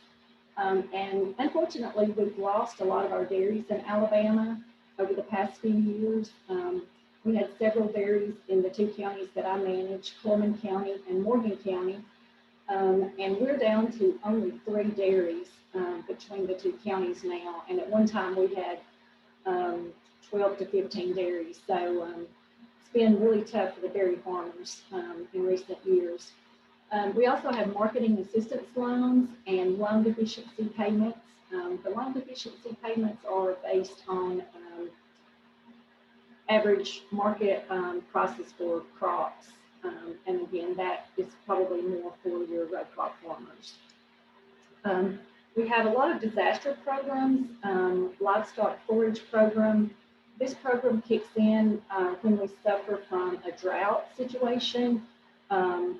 And unfortunately, we've lost a lot of our dairies in Alabama over the past few years. We had several dairies in the two counties that I manage, Cullman County and Morgan County. And we're down to only 3 dairies between the two counties now. And at one time we had 12 to 15 dairies. So it's been really tough for the dairy farmers in recent years. We also have marketing assistance loans and loan deficiency payments. The loan deficiency payments are based on average market prices for crops. And again, that is probably more for your row crop farmers. We have a lot of disaster programs, livestock forage program. This program kicks in when we suffer from a drought situation,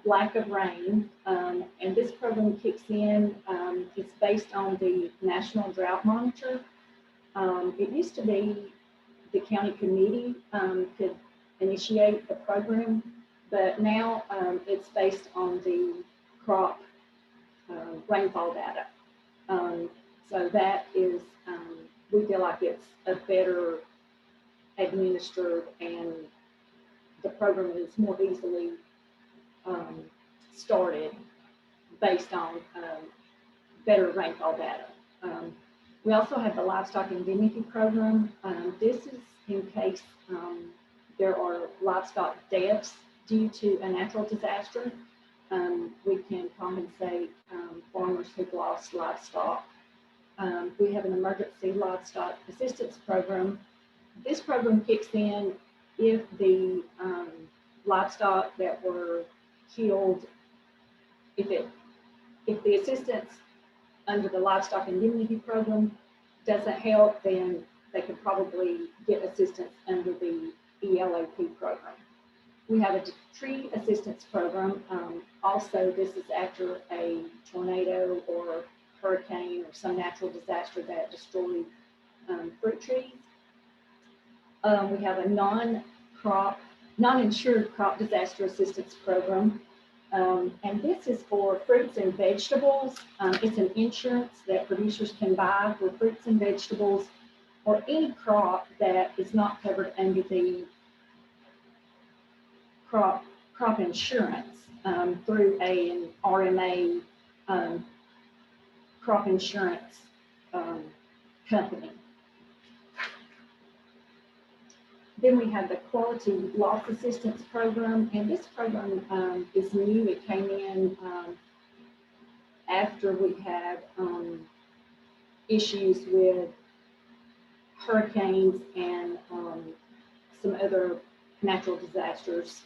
lack of rain, and this program kicks in. It's based on the National Drought Monitor. It used to be the county committee could initiate the program, but now it's based on the crop rainfall data. So that is, we feel like it's a better administered, and the program is more easily started based on better rainfall data. We also have the livestock indemnity program. This is in case there are livestock deaths due to a natural disaster. We can compensate farmers who've lost livestock. We have an emergency livestock assistance program. This program kicks in if the livestock that were killed, if the assistance under the livestock indemnity program doesn't help, then they could probably get assistance under the ELAP program. We have a tree assistance program. Also, this is after a tornado or hurricane or some natural disaster that destroyed fruit trees. We have a non-insured crop disaster assistance program. And this is for fruits and vegetables. It's an insurance that producers can buy for fruits and vegetables or any crop that is not covered under the crop insurance through an RMA crop insurance company. Then we have the quality loss assistance program, and this program is new. It came in after we had issues with hurricanes and some other natural disasters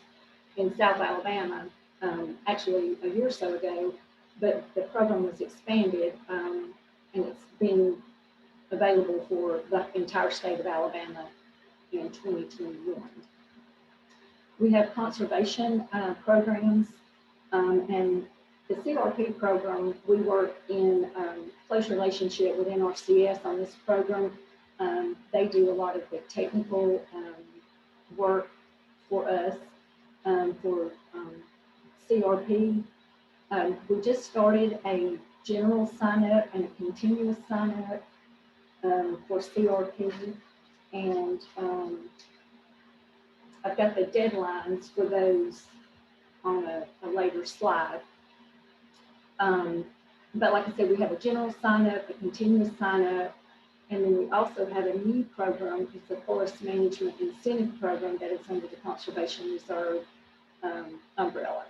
in South Alabama, actually a year or so ago, but the program was expanded and it's been available for the entire state of Alabama in 2021. We have conservation programs, and the CRP program, we work in close relationship with NRCS on this program. They do a lot of the technical work for us for CRP. We just started a general sign up and a continuous sign up for CRP. And I've got the deadlines for those on a later slide. But like I said, we have a general sign up, a continuous sign up, and then we also have a new program. It's the Forest Management Incentive Program that is under the Conservation Reserve umbrella.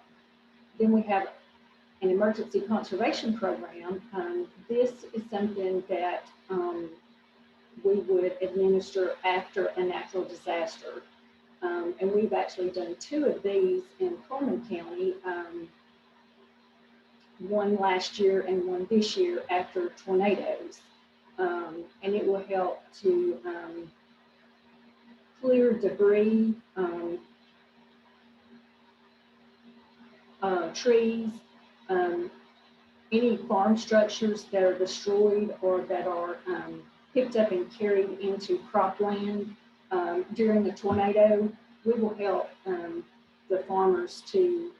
Then we have an emergency conservation program. This is something that we would administer after a natural disaster. And we've actually done 2 of these in Coleman County, one last year and one this year after tornadoes. And it will help to clear debris, trees, any farm structures that are destroyed or that are picked up and carried into cropland during the tornado. We will help the farmers to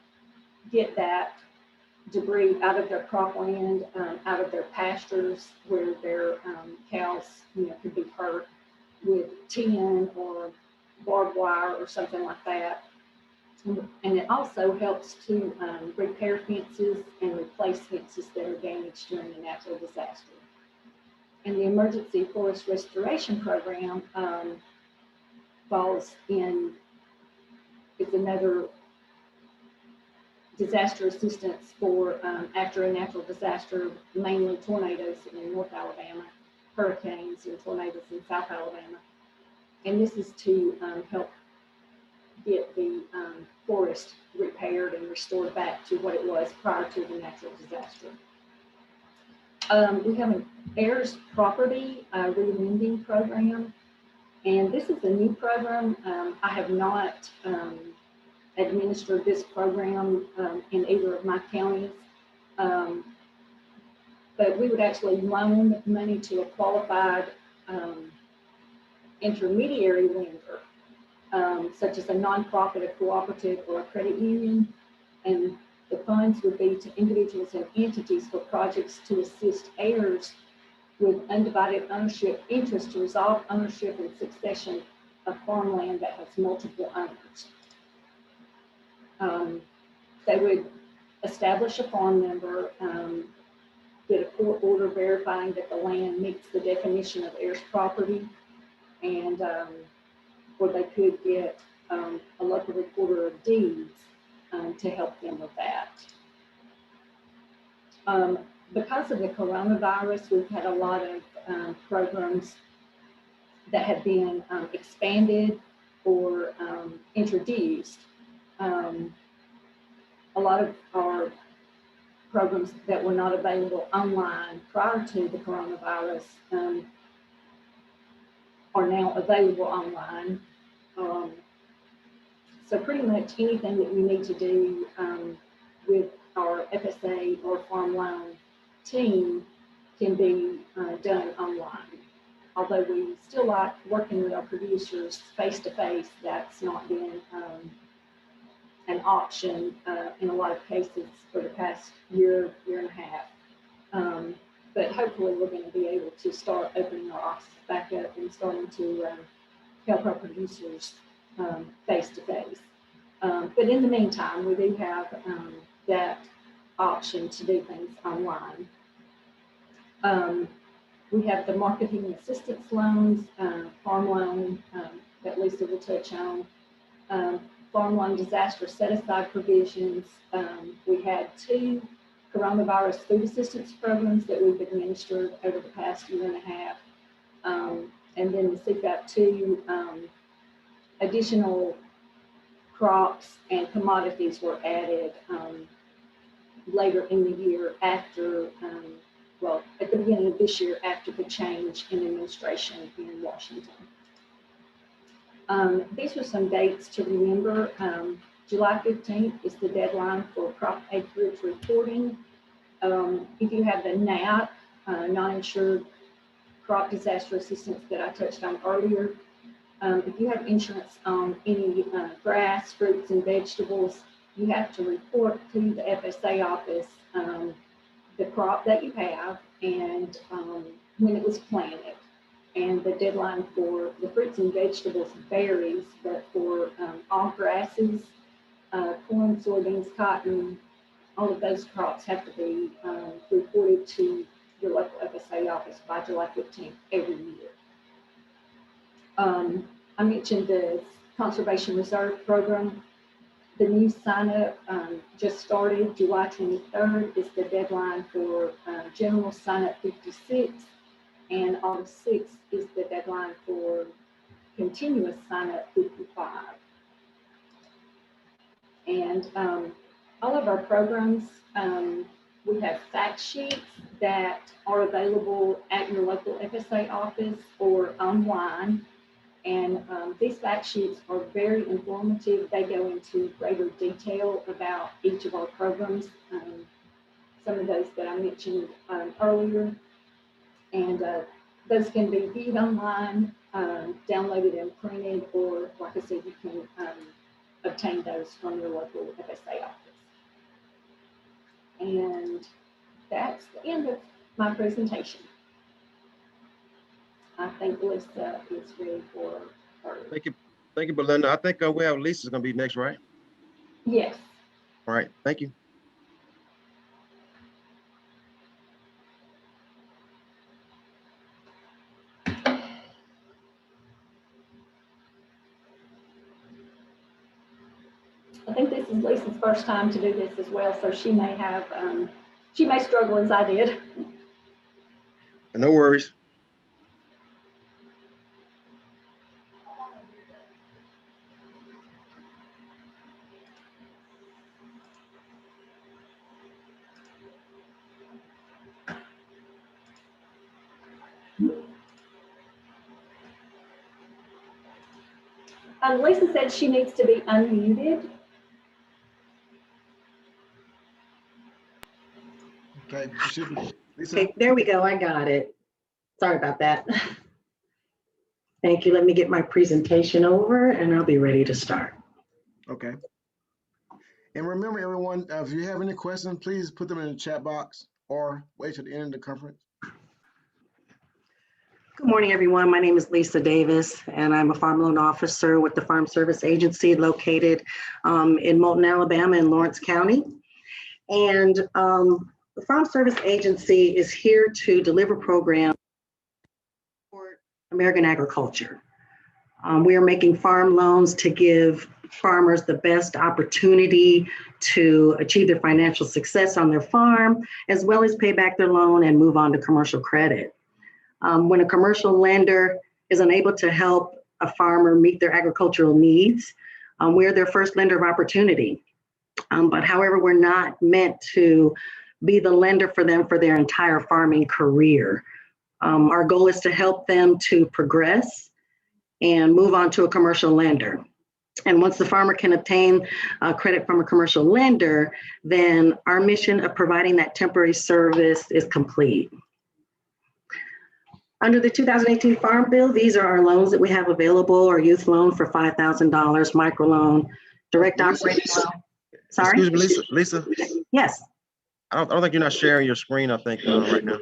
get that debris out of their cropland, out of their pastures where their cows, could be hurt with tin or barbed wire or something like that. And it also helps to repair fences and replace fences that are damaged during a natural disaster. And the Emergency Forest Restoration Program falls in, it's another disaster assistance for after a natural disaster, mainly tornadoes in North Alabama, hurricanes and tornadoes in South Alabama. And this is to help get the forest repaired and restored back to what it was prior to the natural disaster. We have an heirs property relending program, and this is a new program. I have not administered this program in either of my counties, but we would actually loan money to a qualified intermediary lender, such as a nonprofit, a cooperative, or a credit union, and the funds would be to individuals and entities for projects to assist heirs with undivided ownership interest to resolve ownership and succession of farmland that has multiple owners. They would establish a farm number, get a court order verifying that the land meets the definition of heirs property, and or they could get a local recorder of deeds to help them with that. Because of the coronavirus, we've had a lot of programs that have been expanded or introduced. A lot of our programs that were not available online prior to the coronavirus are now available online. So pretty much anything that we need to do with our FSA or farm loan team can be done online. Although we still like working with our producers face-to-face, that's not been an option in a lot of cases for the past year and a half. But hopefully we're going to be able to start opening our offices back up and starting to help our producers face-to-face. But in the meantime, we do have that option to do things online. We have the marketing assistance loans, farm loan that Lisa will touch on, farm loan disaster set-aside provisions. We had 2 coronavirus food assistance programs that we've administered over the past year and a half. And then the CFAP 2 additional crops and commodities were added later in the year after, well, at the beginning of this year after the change in administration in Washington. These are some dates to remember. July 15th is the deadline for crop acreage reporting. If you have the NAP, non-insured crop disaster assistance that I touched on earlier, if you have insurance on any grass, fruits, and vegetables, you have to report to the FSA office the crop that you have and when it was planted. And the deadline for the fruits and vegetables varies, but for all grasses, corn, soybeans, cotton, all of those crops have to be reported to your local FSA office by July 15th every year. I mentioned the Conservation Reserve Program. The new sign-up just started. July 23rd is the deadline for general sign-up 56, and August 6th is the deadline for continuous sign-up 55. And all of our programs, we have fact sheets that are available at your local FSA office or online. And these fact sheets are very informative. They go into greater detail about each of our programs, some of those that I mentioned earlier. And those can be viewed online, downloaded and printed, or like I said, you can obtain those from your local FSA office. And that's the end of my presentation. I think Lisa is ready for her. Thank you, Belinda. I think we have Lisa's gonna be next, right? Yes. All right, thank you. I think this is Lisa's first time to do this as well, so she may have, she may struggle as I did. No worries. Lisa said she needs to be unmuted. Okay, you should be. Lisa? Okay, there we go. I got it. Sorry about that. Thank you. Let me get my presentation over and I'll be ready to start. Okay. And remember, everyone, if you have any questions, please put them in the chat box or wait till the end of the conference. Good morning, everyone. My name is Lisa Davis, and I'm a farm loan officer with the Farm Service Agency located in Moulton, Alabama, in Lawrence County. And the Farm Service Agency is here to deliver programs for American agriculture. We are making farm loans to give farmers the best opportunity to achieve their financial success on their farm, as well as pay back their loan and move on to commercial credit. When a commercial lender is unable to help a farmer meet their agricultural needs, we're their first lender of opportunity. But however, we're not meant to be the lender for them for their entire farming career. Our goal is to help them to progress and move on to a commercial lender. And once the farmer can obtain credit from a commercial lender, then our mission of providing that temporary service is complete. Under the 2018 Farm Bill, these are our loans that we have available: our youth loan for $5,000, microloan, direct operating loan. Sorry? Excuse me, Lisa. Yes, I don't think you're not sharing your screen, I think, right now.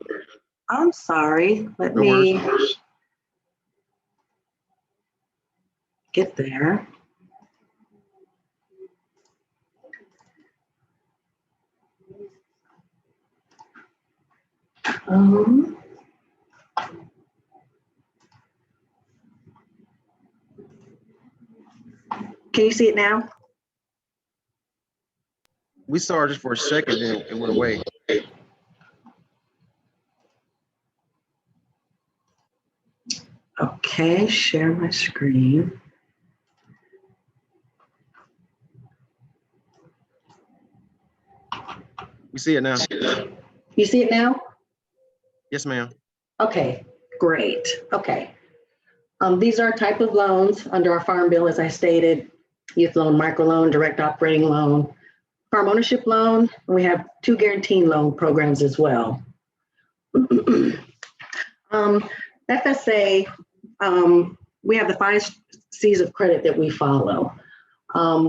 I'm sorry. Let No me worries. get there. Can you see it now? We saw it just for a second, and it went away. Okay, share my screen. We see it now. You see it now? Yes, ma'am. Okay, great. Okay. These are type of loans under our Farm Bill, as I stated: youth loan, microloan, direct operating loan, farm ownership loan. And we have 2 guaranteed loan programs as well. FSA, we have the 5 C's of credit that we follow.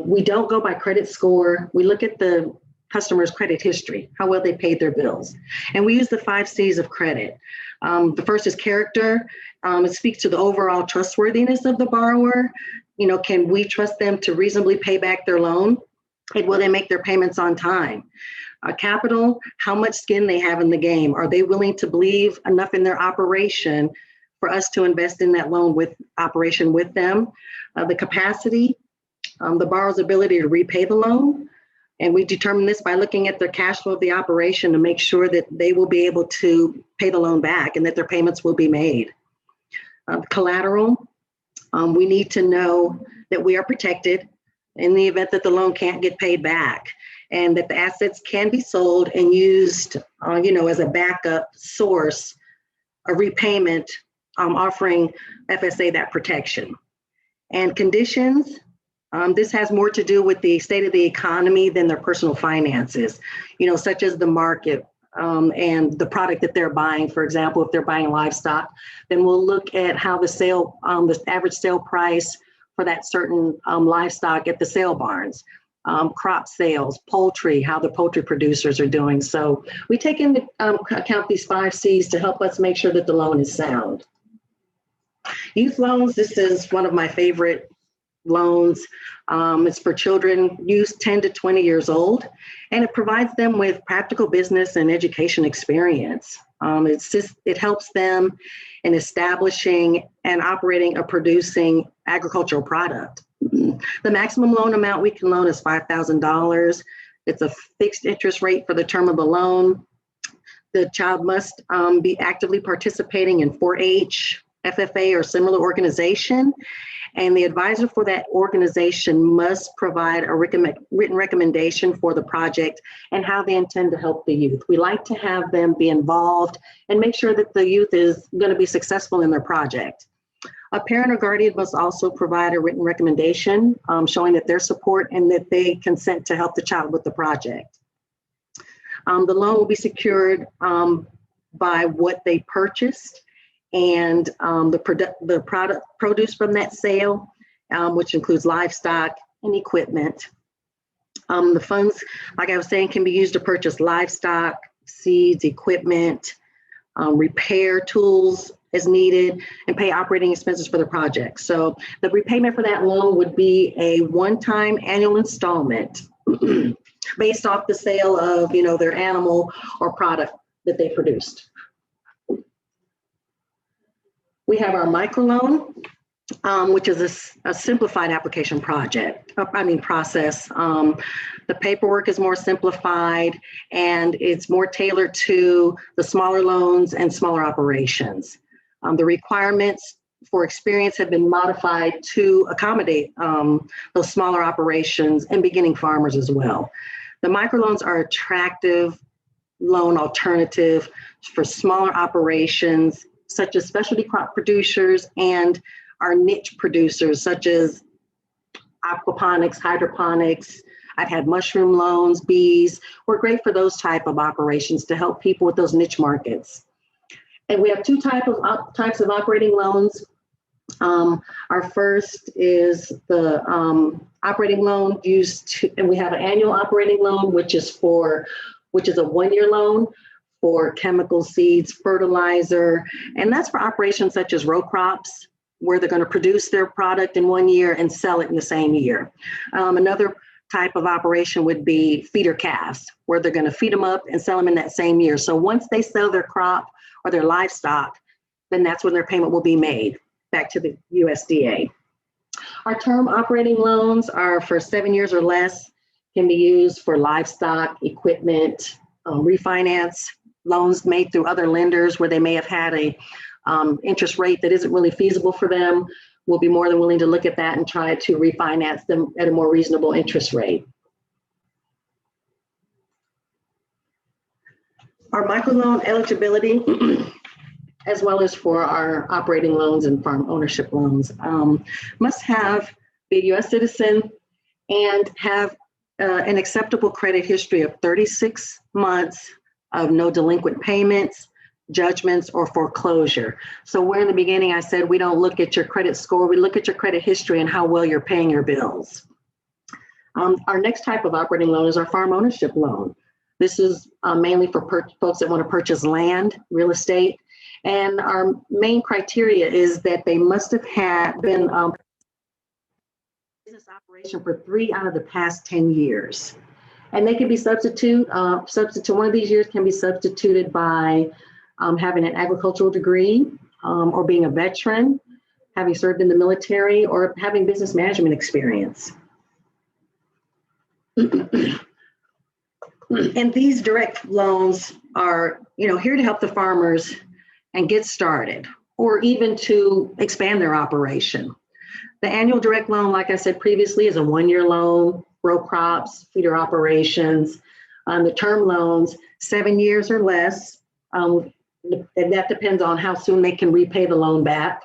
We don't go by credit score. We look at the customer's credit history, how well they paid their bills. And we use the 5 C's of credit. The first is character. It speaks to the overall trustworthiness of the borrower. You know, can we trust them to reasonably pay back their loan? And will they make their payments on time? Capital, how much skin they have in the game. Are they willing to believe enough in their operation for us to invest in that loan with operation with them? The capacity, the borrower's ability to repay the loan. And we determine this by looking at the cash flow of the operation to make sure that they will be able to pay the loan back and that their payments will be made. Collateral, we need to know that we are protected in the event that the loan can't get paid back, and that the assets can be sold and used, as a backup source, a repayment, offering FSA that protection. And conditions, this has more to do with the state of the economy than their personal finances, such as the market and the product that they're buying. For example, if they're buying livestock, then we'll look at how the average sale price for that certain livestock at the sale barns, crop sales, poultry, how the poultry producers are doing. So we take into account these 5 C's to help us make sure that the loan is sound. Youth loans, this is one of my favorite loans. It's for children, youth 10 to 20 years old, and it provides them with practical business and education experience. It helps them in establishing and operating a producing agricultural product. The maximum loan amount we can loan is $5,000. It's a fixed interest rate for the term of the loan. The child must be actively participating in 4-H, FFA, or similar organization. And the advisor for that organization must provide a written recommendation for the project and how they intend to help the youth. We like to have them be involved and make sure that the youth is going to be successful in their project. A parent or guardian must also provide a written recommendation showing that their support and that they consent to help the child with the project. The loan will be secured by what they purchased and the product produce from that sale, which includes livestock and equipment. The funds, like I was saying, can be used to purchase livestock, seeds, equipment, repair tools as needed, and pay operating expenses for the project. So the repayment for that loan would be a one-time annual installment based off the sale of, their animal or product that they produced. We have our microloan, which is a simplified application process. The paperwork is more simplified and it's more tailored to the smaller loans and smaller operations. The requirements for experience have been modified to accommodate those smaller operations and beginning farmers as well. The microloans are attractive loan alternative for smaller operations, such as specialty crop producers and our niche producers, such as aquaponics, hydroponics. I've had mushroom loans, bees. We're great for those type of operations to help people with those niche markets. And we have two types of operating loans. Our first is the operating loan and we have an annual operating loan, which is a one-year loan for chemical, seeds, fertilizer, and that's for operations such as row crops, where they're going to produce their product in 1 year and sell it in the same year. Another type of operation would be feeder calves, where they're going to feed them up and sell them in that same year. So once they sell their crop or their livestock, then that's when their payment will be made back to the USDA. Our term operating loans are for 7 years or less, can be used for livestock, equipment, refinance, loans made through other lenders where they may have had a interest rate that isn't really feasible for them. We'll be more than willing to look at that and try to refinance them at a more reasonable interest rate. Our microloan eligibility, as well as for our operating loans and farm ownership loans, must be a U.S. citizen and have an acceptable credit history of 36 months of no delinquent payments, judgments, or foreclosure. So where in the beginning I said we don't look at your credit score, we look at your credit history and how well you're paying your bills. Our next type of operating loan is our farm ownership loan. This is mainly for folks that want to purchase land, real estate. And our main criteria is that they must have been business operation for 3 out of the past 10 years. And they can be one of these years can be substituted by having an agricultural degree or being a veteran, having served in the military, or having business management experience. And these direct loans are, here to help the farmers and get started, or even to expand their operation. The annual direct loan, like I said previously, is a 1-year loan, row crops, feeder operations. The term loans, 7 years or less, and that depends on how soon they can repay the loan back.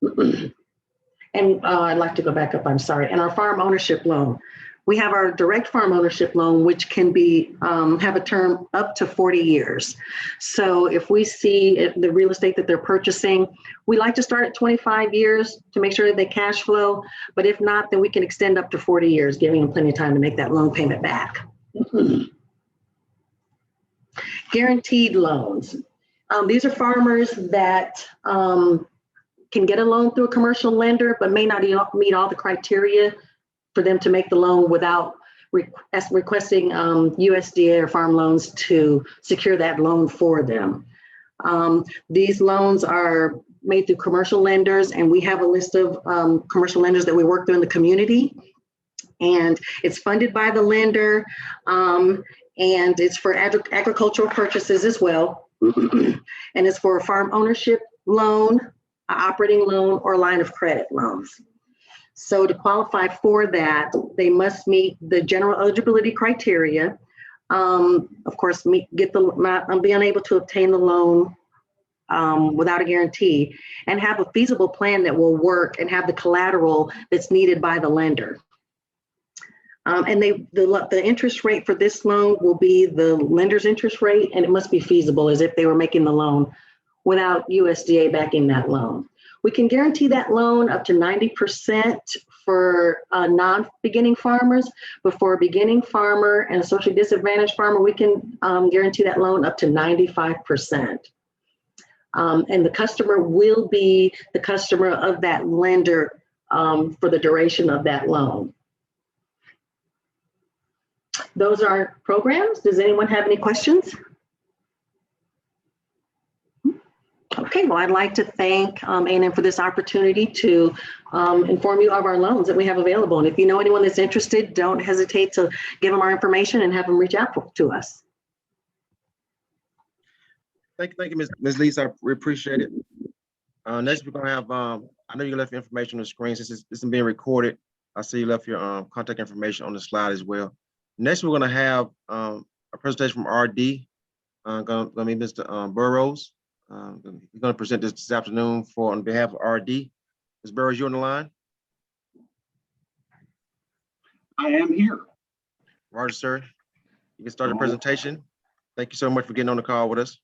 And I'd like to go back up, I'm sorry. And our farm ownership loan. We have our direct farm ownership loan, which can be have a term up to 40 years. So if we see the real estate that they're purchasing, we like to start at 25 years to make sure that they cash flow. But if not, then we can extend up to 40 years, giving them plenty of time to make that loan payment back. Guaranteed loans. These are farmers that can get a loan through a commercial lender, but may not meet all the criteria for them to make the loan without requesting USDA or farm loans to secure that loan for them. These loans are made through commercial lenders, and we have a list of commercial lenders that we work through in the community. And it's funded by the lender, and it's for agricultural purchases as well. And it's for a farm ownership loan, an operating loan, or line of credit loans. So to qualify for that, they must meet the general eligibility criteria. Of course, be unable to obtain the loan without a guarantee, and have a feasible plan that will work and have the collateral that's needed by the lender. And the interest rate for this loan will be the lender's interest rate, and it must be feasible as if they were making the loan without USDA backing that loan. We can guarantee that loan up to 90% for non-beginning farmers, but for a beginning farmer and a socially disadvantaged farmer, we can guarantee that loan up to 95%. And the customer will be the customer of that lender for the duration of that loan. Those are programs. Does anyone have any questions? Okay, well, I'd like to thank A&M for this opportunity to inform you of our loans that we have available. And if you know anyone that's interested, don't hesitate to give them our information and have them reach out to us. Thank you, Ms. Lisa. We appreciate it. Next, we're gonna have, I know you left your information on the screen since this is being recorded. I see you left your contact information on the slide as well. Next, we're gonna have a presentation from RD. Gonna be Mr. Burrows. He's gonna present this afternoon on behalf of RD. Ms. Burrows, you on the line? I am here. Roger, sir. You can start the presentation. Thank you so much for getting on the call with us.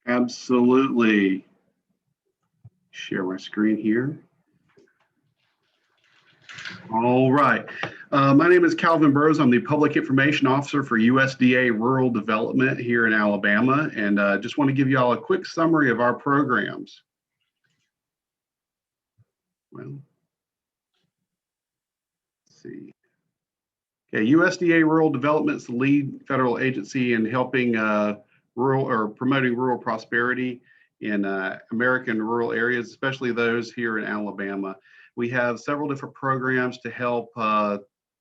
Absolutely. Share my screen here. All right. My name is Calvin Burrows. I'm the Public Information Officer for USDA Rural Development here in Alabama, and just want to give you all a quick summary of our programs. Well, let's see. Okay, USDA Rural Development is the lead federal agency in helping promoting rural prosperity in American rural areas, especially those here in Alabama. We have several different programs to help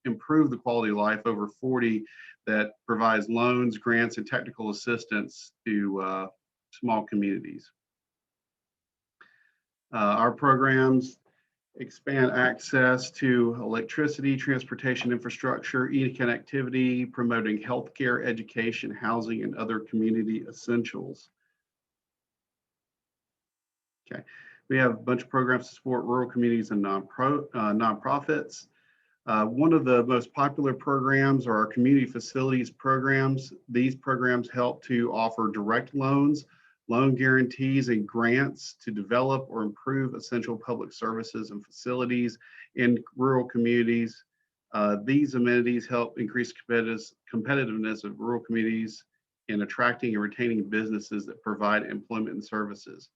improve the quality of life, over 40 that provides loans, grants, and technical assistance to small communities. Our programs expand access to electricity, transportation infrastructure, e-connectivity, promoting healthcare, education, housing, and other community essentials. Okay, we have a bunch of programs to support rural communities and nonprofits. One of the most popular programs are our community facilities programs. These programs help to offer direct loans, loan guarantees, and grants to develop or improve essential public services and facilities in rural communities. These amenities help increase competitiveness of rural communities in attracting and retaining businesses that provide employment and services.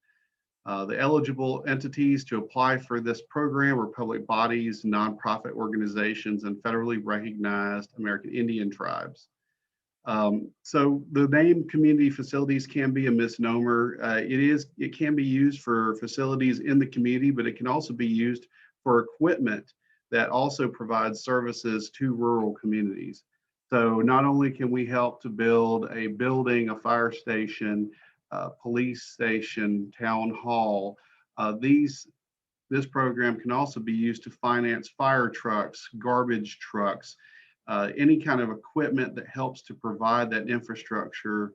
The eligible entities to apply for this program are public bodies, nonprofit organizations, and federally recognized American Indian tribes. So the name community facilities can be a misnomer. It can be used for facilities in the community, but it can also be used for equipment that also provides services to rural communities. So not only can we help to build a building, a fire station, police station, town hall, this program can also be used to finance fire trucks, garbage trucks, any kind of equipment that helps to provide that infrastructure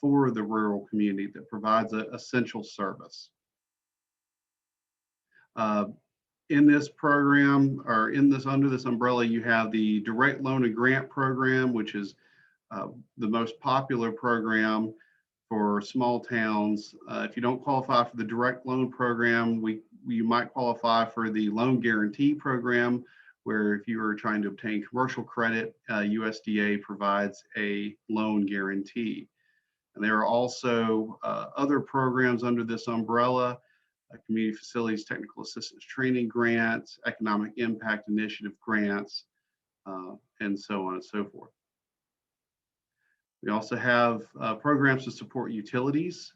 for the rural community that provides an essential service. In this program, or under this umbrella, you have the direct loan and grant program, which is the most popular program for small towns. If you don't qualify for the direct loan program, you might qualify for the loan guarantee program, where if you are trying to obtain commercial credit, USDA provides a loan guarantee. And there are also other programs under this umbrella, community facilities, technical assistance training grants, economic impact initiative grants, and so on and so forth. We also have programs to support utilities.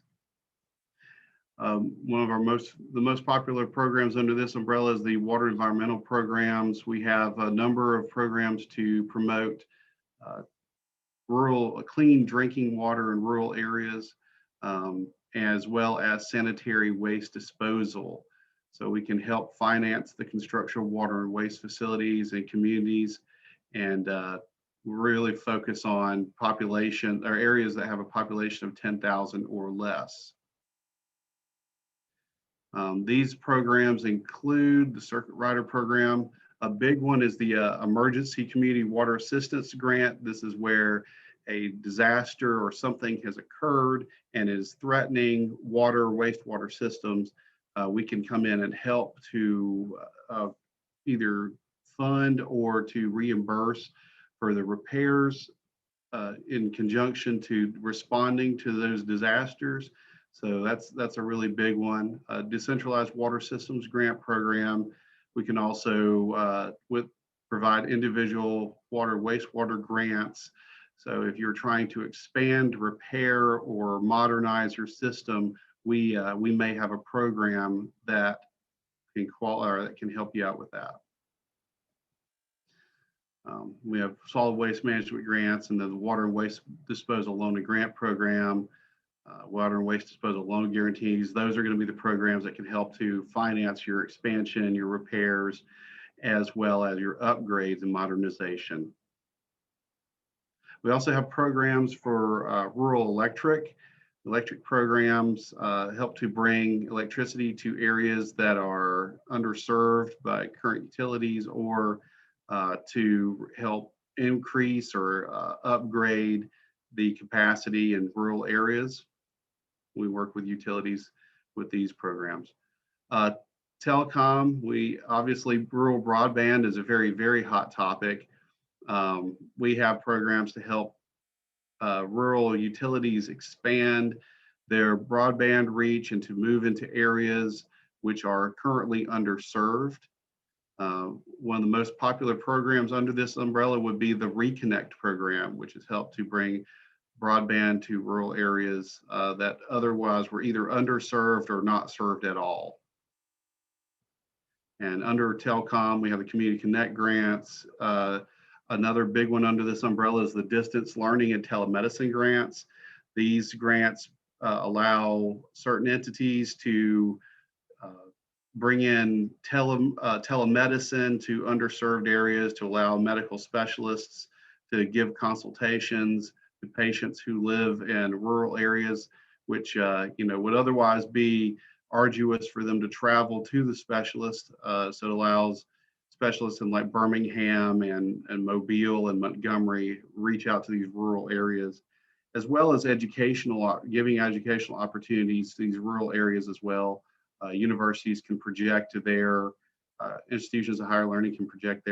One of the most popular programs under this umbrella is the water environmental programs. We have a number of programs to promote clean drinking water in rural areas, as well as sanitary waste disposal. So we can help finance the construction of water and waste facilities in communities, and really focus on population or areas that have a population of 10,000 or less. These programs include the Circuit Rider program. A big one is the Emergency Community Water Assistance Grant. This is where a disaster or something has occurred and is threatening water, wastewater systems. We can come in and help to either fund or to reimburse for the repairs in conjunction to responding to those disasters. So that's a really big one. Decentralized Water Systems Grant Program. We can also provide individual water, wastewater grants. So if you're trying to expand, repair, or modernize your system, we may have a program that can help you out with that. We have solid waste management grants, and then the water and waste disposal loan and grant program, water and waste disposal loan guarantees. Those are going to be the programs that can help to finance your expansion, your repairs, as well as your upgrades and modernization. We also have programs for rural electric. Electric programs help to bring electricity to areas that are underserved by current utilities, or to help increase or upgrade the capacity in rural areas. We work with utilities with these programs. Telecom, rural broadband is a very, very hot topic. We have programs to help rural utilities expand their broadband reach and to move into areas which are currently underserved. One of the most popular programs under this umbrella would be the Reconnect program, which has helped to bring broadband to rural areas that otherwise were either underserved or not served at all. And under telecom, we have the Community Connect grants. Another big one under this umbrella is the Distance Learning and Telemedicine grants. These grants allow certain entities to bring in telemedicine to underserved areas, to allow medical specialists to give consultations to patients who live in rural areas, which would otherwise be arduous for them to travel to the specialist. So it allows specialists in like Birmingham and Mobile and Montgomery reach out to these rural areas, as well as giving educational opportunities to these rural areas as well. Universities can project their institutions of higher learning can project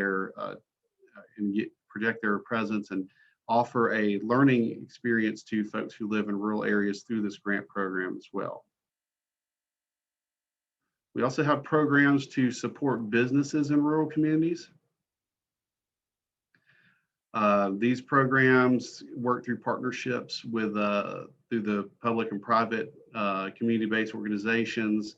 their presence and offer a learning experience to folks who live in rural areas through this grant program as well. We also have programs to support businesses in rural communities. These programs work through partnerships with through the public and private community-based organizations.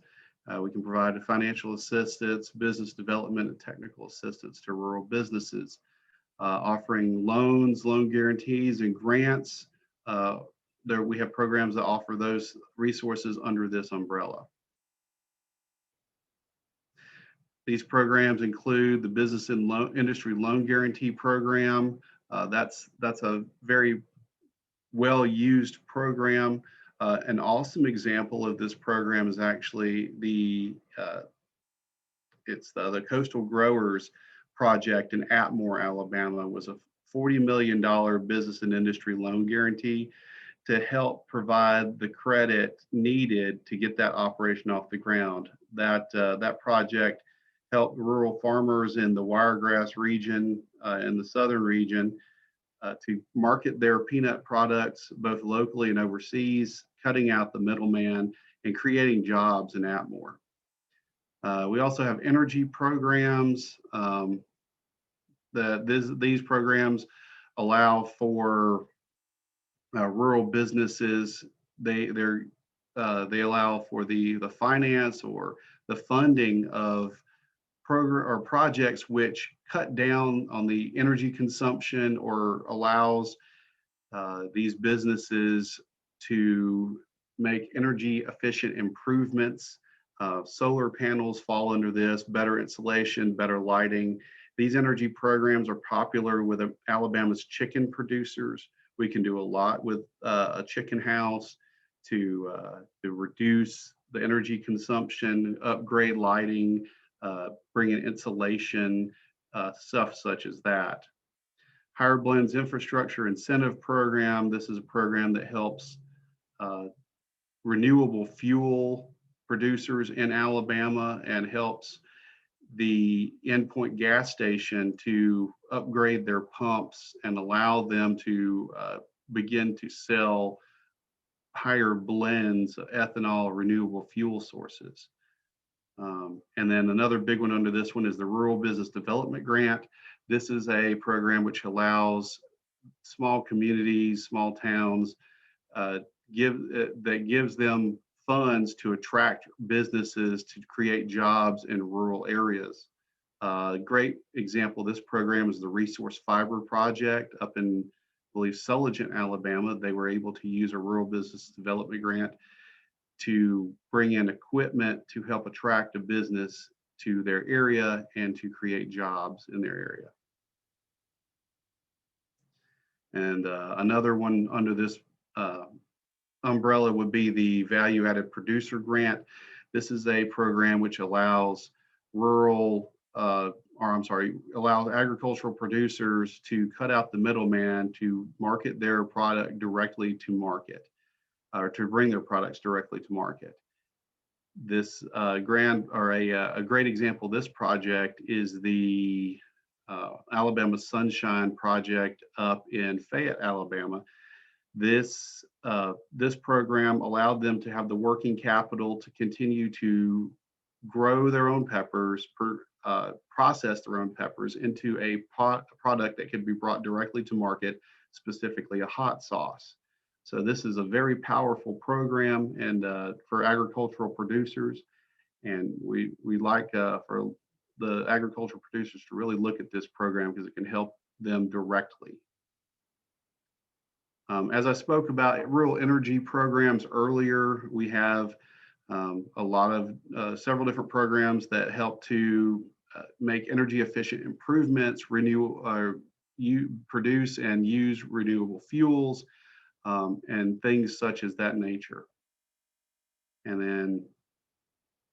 We can provide financial assistance, business development, and technical assistance to rural businesses, offering loans, loan guarantees, and grants. We have programs that offer those resources under this umbrella. These programs include the Business and Industry Loan Guarantee Program. That's a very well-used program. An awesome example of this program is actually the Coastal Growers Project in Atmore, Alabama. It was a $40 million business and industry loan guarantee to help provide the credit needed to get that operation off the ground. That project helped rural farmers in the Wiregrass region, in the southern region, to market their peanut products both locally and overseas, cutting out the middleman and creating jobs in Atmore. We also have energy programs. These programs allow for rural businesses. They allow for the finance or the funding of projects which cut down on the energy consumption or allows these businesses to make energy efficient improvements. Solar panels fall under this, better insulation, better lighting. These energy programs are popular with Alabama's chicken producers. We can do a lot with a chicken house to reduce the energy consumption, upgrade lighting, bring in insulation, stuff such as that. Higher Blends Infrastructure Incentive Program. This is a program that helps renewable fuel producers in Alabama and helps the endpoint gas station to upgrade their pumps and allow them to begin to sell higher blends of ethanol, renewable fuel sources. And then another big one under this one is the Rural Business Development Grant. This is a program which allows small communities, small towns, that gives them funds to attract businesses to create jobs in rural areas. Great example of this program is the Resource Fiber Project up in, I believe, Sulligent, Alabama. They were able to use a Rural Business Development Grant to bring in equipment to help attract a business to their area and to create jobs in their area. And another one under this umbrella would be the Value Added Producer Grant. This is a program which allows allows agricultural producers to cut out the middleman to market their product directly to market, or to bring their products directly to market. This grant, or a great example of this project, is the Alabama Sunshine Project up in Fayette, Alabama. This program allowed them to have the working capital to continue to grow their own peppers, process their own peppers into a product that could be brought directly to market, specifically a hot sauce. So this is a very powerful program and for agricultural producers, and we like for the agricultural producers to really look at this program because it can help them directly. As I spoke about rural energy programs earlier, we have a lot of several different programs that help to make energy efficient improvements, produce and use renewable fuels, and things such as that nature. And then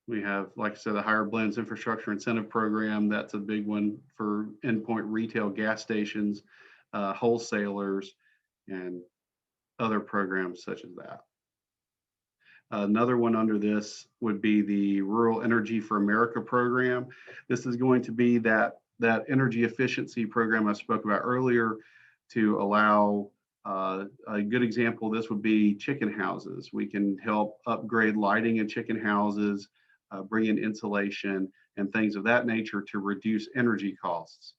we have, like I said, the Higher Blends Infrastructure Incentive Program. That's a big one for endpoint retail gas stations, wholesalers, and other programs such as that. Another one under this would be the Rural Energy for America program. This is going to be that energy efficiency program I spoke about earlier to allow a good example of this would be chicken houses. We can help upgrade lighting in chicken houses, bring in insulation and things of that nature to reduce energy costs.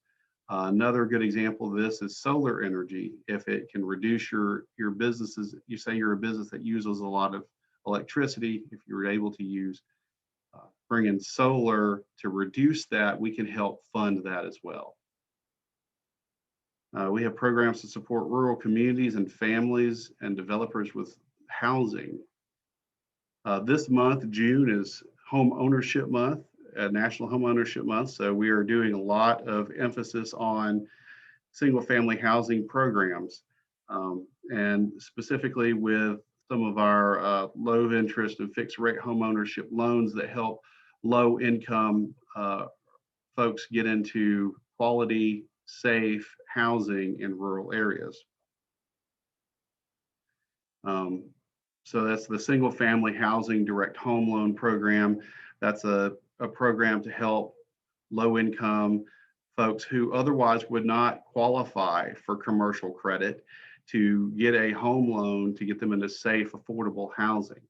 Another good example of this is solar energy. If it can reduce your businesses, you say you're a business that uses a lot of electricity, if you're able to bring in solar to reduce that, we can help fund that as well. We have programs to support rural communities and families and developers with housing. This month, June, is Home Ownership Month, National Home Ownership Month. So we are doing a lot of emphasis on single family housing programs, and specifically with some of our low interest and fixed rate home ownership loans that help low income folks get into quality, safe housing in rural areas. So that's the Single Family Housing Direct Home Loan Program. That's a program to help low income folks who otherwise would not qualify for commercial credit to get a home loan to get them into safe, affordable housing.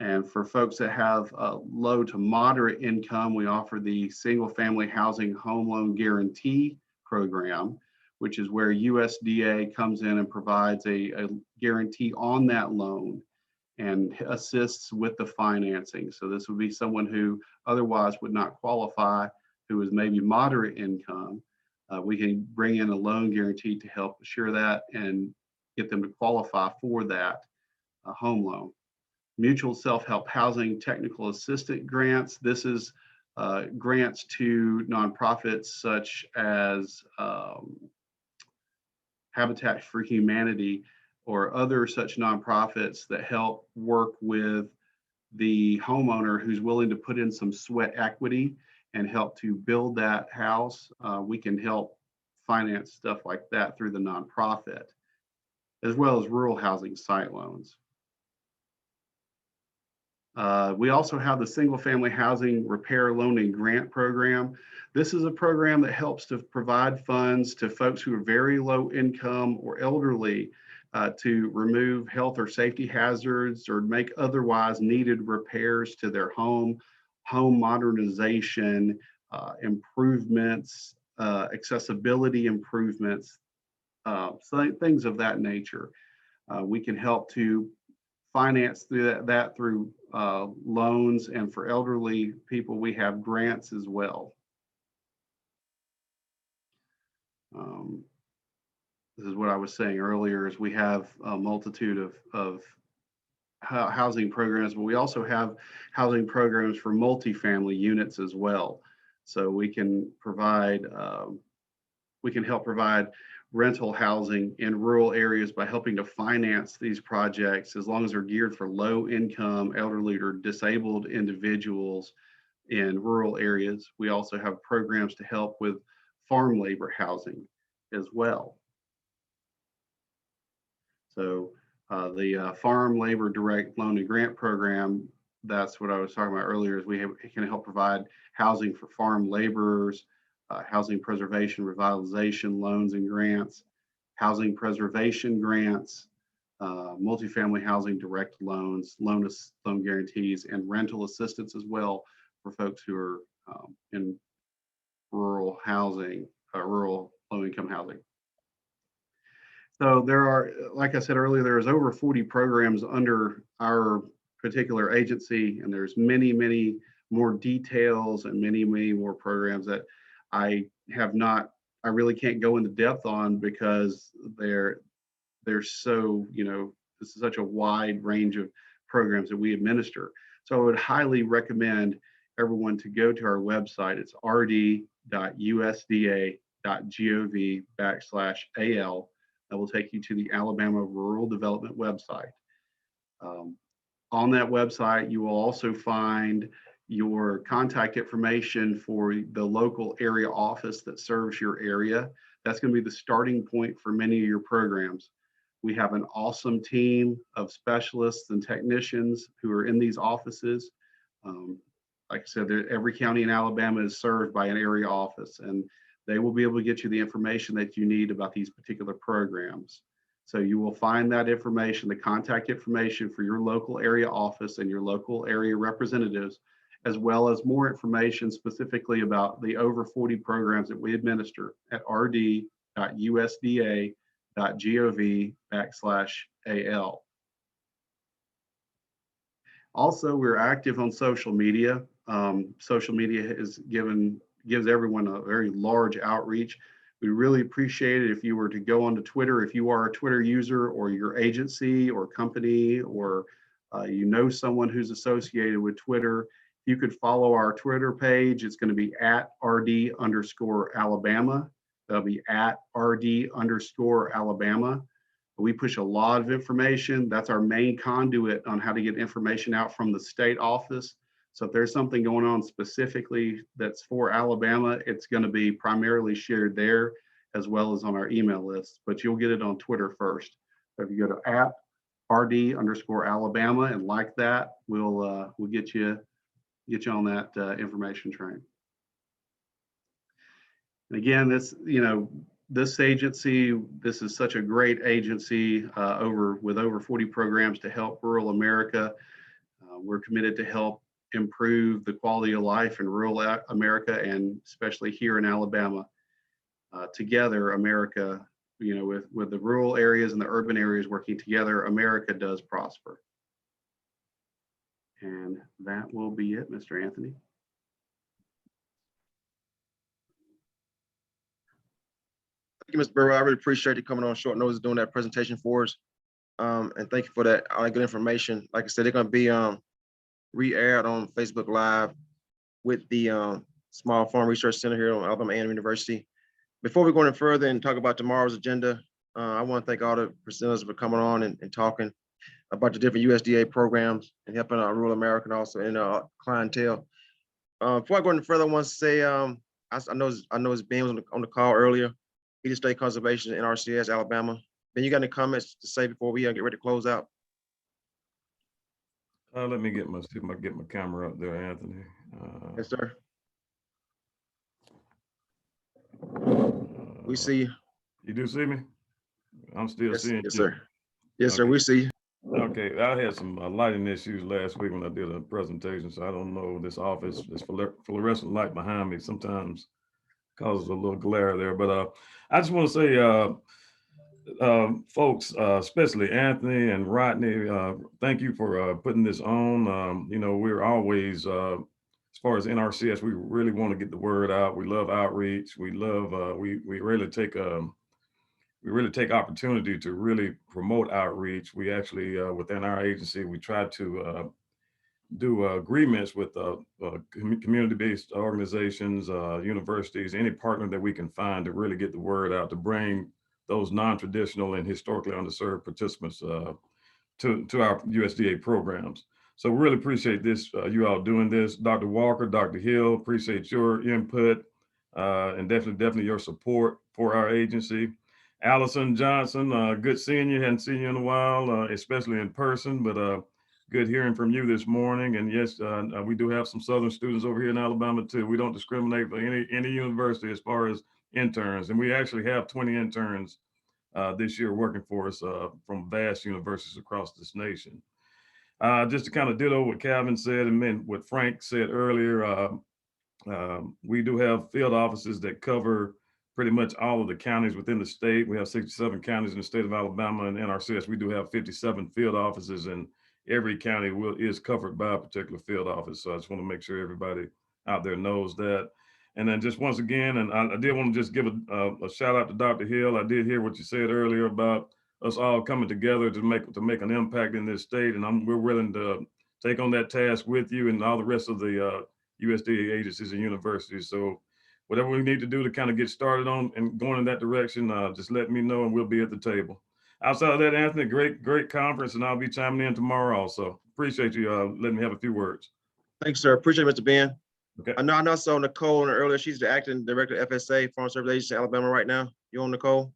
And for folks that have low to moderate income, we offer the Single Family Housing Home Loan Guarantee Program, which is where USDA comes in and provides a guarantee on that loan and assists with the financing. So this would be someone who otherwise would not qualify, who is maybe moderate income. We can bring in a loan guarantee to help assure that and get them to qualify for that home loan. Mutual Self-Help Housing Technical Assistance Grants. This is grants to nonprofits such as Habitat for Humanity or other such nonprofits that help work with the homeowner who's willing to put in some sweat equity and help to build that house, we can help finance stuff like that through the nonprofit, as well as rural housing site loans. We also have the single family housing repair loan and grant program. This is a program that helps to provide funds to folks who are very low income or elderly to remove health or safety hazards or make otherwise needed repairs to their home modernization, improvements, accessibility improvements, things of that nature. We can help to finance through that through loans, and for elderly people, we have grants as well. This is what I was saying earlier, is we have a multitude of housing programs, but we also have housing programs for multifamily units as well. So we can provide, we can help provide rental housing in rural areas by helping to finance these projects, as long as they're geared for low income, elderly, or disabled individuals in rural areas. We also have programs to help with farm labor housing as well. So the Farm Labor Direct Loan and Grant Program, that's what I was talking about earlier, is it can help provide housing for farm laborers, housing preservation, revitalization loans and grants, housing preservation grants, multifamily housing direct loans, loan guarantees, and rental assistance as well for folks who are in rural housing, rural low-income housing. So there are, like I said earlier, there's over 40 programs under our particular agency, and there's many, many more details and many, many more programs that I really can't go into depth on, because they're so, this is such a wide range of programs that we administer. So I would highly recommend everyone to go to our website. It's rd.usda.gov/AL. That will take you to the Alabama Rural Development website. On that website, you will also find your contact information for the local area office that serves your area. That's going to be the starting point for many of your programs. We have an awesome team of specialists and technicians who are in these offices. Like I said, every county in Alabama is served by an area office, and they will be able to get you the information that you need about these particular programs. So you will find that information, the contact information for your local area office and your local area representatives, as well as more information specifically about the over 40 programs that we administer at rd.usda.gov/AL. Also, we're active on social media. Social media gives everyone a very large outreach. We really appreciate it if you were to go onto Twitter. If you are a Twitter user, or your agency or company, or someone who's associated with Twitter, you could follow our Twitter page. It's going to be @RD_Alabama. That'll be @RD_Alabama. We push a lot of information. That's our main conduit on how to get information out from the state office. So if there's something going on specifically that's for Alabama, it's going to be primarily shared there, as well as on our email list, but you'll get it on Twitter first. So if you go to @RD_Alabama and like that, we'll get you on that information train. And again, this agency, this is such a great agency with over 40 programs to help rural America. We're committed to help improve the quality of life in rural America, and especially here in Alabama. Together, America, with the rural areas and the urban areas working together, America does prosper. And that will be it, Mr. Anthony. Thank you, Mr. Burrow. I really appreciate you coming on short notice, doing that presentation for us. And thank you for that all that good information. Like I said, they're going to be re-aired on Facebook Live with the Small Farm Research Center here on Alabama A&M University. Before we go any further and talk about tomorrow's agenda, I want to thank all the presenters for coming on and talking. about the different USDA programs and helping our rural America and also in our clientele. Before I go any further, I want to say, I know it's Ben was on the call earlier. He did State Conservation in NRCS, Alabama. Ben, you got any comments to say before we get ready to close out? Let me get my camera up there, Anthony. Yes, sir. We see you. You do see me? I'm still Yes, seeing yes, you. sir. Yes, sir. Okay. We see you. Okay, I had some lighting issues last week when I did a presentation, so I don't know this office, this fluorescent light behind me sometimes causes a little glare there. But I just want to say, folks, especially Anthony and Rodney, thank you for putting this on. You know, we're always, as far as NRCS, we really want to get the word out. We love outreach. We love, we really take opportunity to really promote outreach. We actually, within our agency, we try to do agreements with community-based organizations, universities, any partner that we can find to really get the word out, to bring those non-traditional and historically underserved participants to our USDA programs. So we really appreciate this, you all doing this. Dr. Walker, Dr. Hill, appreciate your input and definitely your support for our agency. Allison Johnson, good seeing you. Hadn't seen you in a while, especially in person, but good hearing from you this morning. And yes, we do have some Southern students over here in Alabama too. We don't discriminate for any university as far as interns. And we actually have 20 interns this year working for us from vast universities across this nation. Just to kind of ditto what Calvin said and then what Frank said earlier, we do have field offices that cover pretty much all of the counties within the state. We have 67 counties in the state of Alabama, and NRCS, we do have 57 field offices, and every county is covered by a particular field office. So I just want to make sure everybody out there knows that. And then just once again, and I did want to just give a shout out to Dr. Hill. I did hear what you said earlier about us all coming together to make an impact in this state, and we're willing to take on that task with you and all the rest of the USDA agencies and universities. So whatever we need to do to kind of get started on and going in that direction, just let me know and we'll be at the table. Outside of that, Anthony, great conference, and I'll be chiming in tomorrow also. Appreciate you letting me have a few words. Thanks, sir. Appreciate it, Mr. Ben. Okay. I know saw Nicole earlier. She's the acting director of FSA, Farm Service Agency, Alabama right now. You on, Nicole?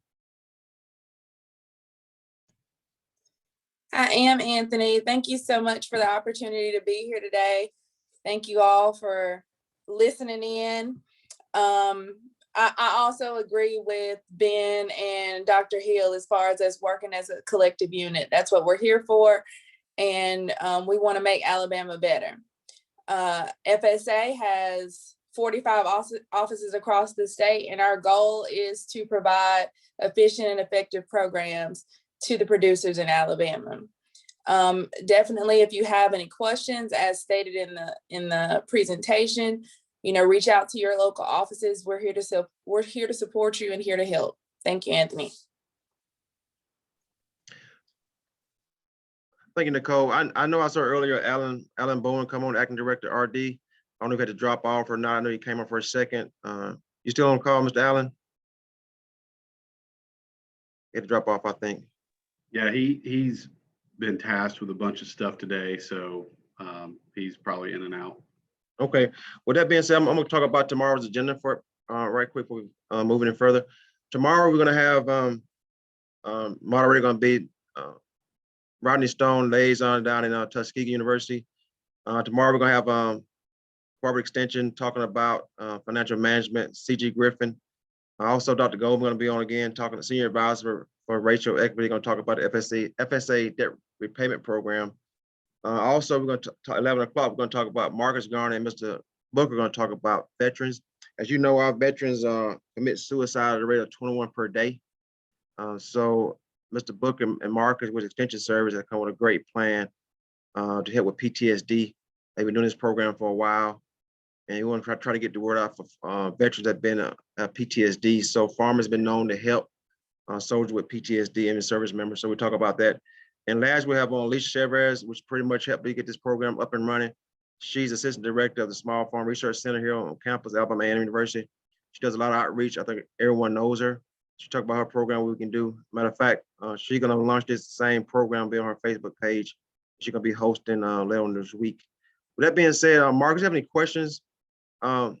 I am, Anthony. Thank you so much for the opportunity to be here today. Thank you all for listening in. I also agree with Ben and Dr. Hill as far as us working as a collective unit. That's what we're here for. And we want to make Alabama better. FSA has 45 offices across the state, and our goal is to provide efficient and effective programs to the producers in Alabama. Definitely, if you have any questions, as stated in the presentation, reach out to your local offices. We're here to support you and here to help. Thank you, Anthony. Thank you, Nicole. I know I saw earlier Alan Bowen come on, acting director RD. I don't know if he had to drop off or not. I know he came on for a second. You still on call, Mr. Allen? He had to drop off, I think. Yeah, he's been tasked with a bunch of stuff today, so he's probably in and out. Okay. With that being said, I'm going to talk about tomorrow's agenda for right quick before we moving in further. Tomorrow we're going to have moderator going to be Rodney Stone, liaison down in Tuskegee University. Tomorrow we're going to have corporate extension talking about financial management, CG Griffin. Also, Dr. Goldman going to be on again, talking to senior advisor for racial equity, going to talk about the FSA debt repayment program. Also, we're going to talk 11 o'clock, we're going to talk about Marcus Garner and Mr. Booker are going to talk about veterans. As you know, our veterans commit suicide at a rate of 21 per day. So Mr. Booker and Marcus with Extension Service have come with a great plan to help with PTSD. They've been doing this program for a while, and we want to try to get the word out for veterans that have been PTSD. So farmers have been known to help soldiers with PTSD and service members. So we talk about that. And last we have on Alicia Chavez, which pretty much helped me get this program up and running. She's assistant director of the Small Farm Research Center here on campus, Alabama A&M University. She does a lot of outreach. I think everyone knows her. She talked about her program, what we can do. Matter of fact, she's gonna launch this same program, be on her Facebook page. She's gonna be hosting later on this week. With that being said, Marcus, you have any questions before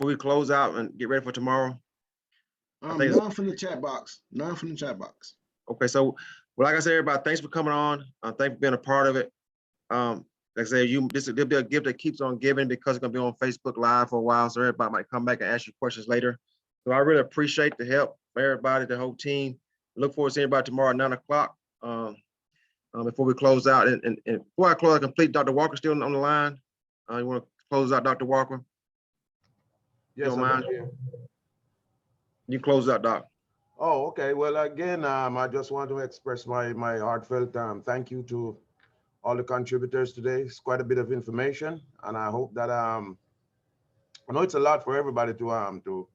we close out and get ready for tomorrow? None from the chat box. None from the chat box. Okay, so well, like I said, everybody, thanks for coming on. Thanks for being a part of it. Like I said, this will be a gift that keeps on giving because it's gonna be on Facebook Live for a while, so everybody might come back and ask you questions later. So I really appreciate the help, everybody, the whole team. Look forward to seeing everybody tomorrow at 9 o'clock. Before we close out, and before I close, I complete, Dr. Walker still on the line. You want to close out, Dr. Walker? Yes, Don't I'm mind? here. You close out, Doc. Oh, okay. Well, again, I just want to express my heartfelt thank you to all the contributors today. It's quite a bit of information, and I hope that I know it's a lot for everybody to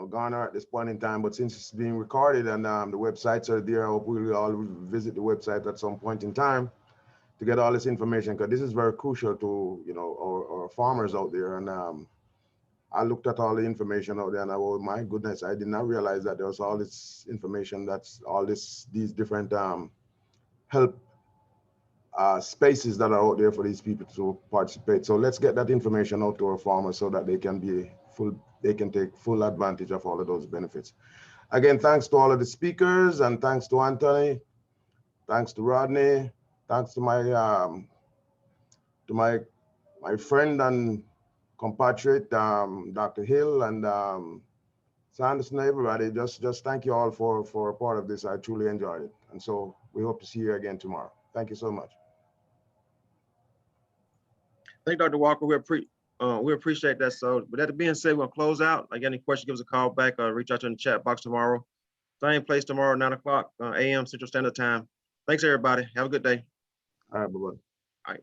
garner at this point in time. But since it's being recorded and the websites are there, I hope we'll all visit the website at some point in time to get all this information, because this is very crucial to our farmers out there. And I looked at all the information out there, and oh my goodness, I did not realize that there was all this information, that's all these different help spaces that are out there for these people to participate. So let's get that information out to our farmers so that they can take full advantage of all of those benefits. Again, thanks to all of the speakers, and thanks to Anthony, thanks to Rodney, thanks to my friend and compatriot, Dr. Hill, and Sanderson, everybody. Just thank you all for a part of this. I truly enjoyed it. And so we hope to see you again tomorrow. Thank you so much. Thank you, Dr. Walker. We appreciate that. So with that being said, we'll close out. Like, any questions, give us a call back or reach out to in the chat box tomorrow. Same place tomorrow, 9 o'clock a.m. Central Standard Time. Thanks, everybody. Have a good day. All right, bye-bye. All right.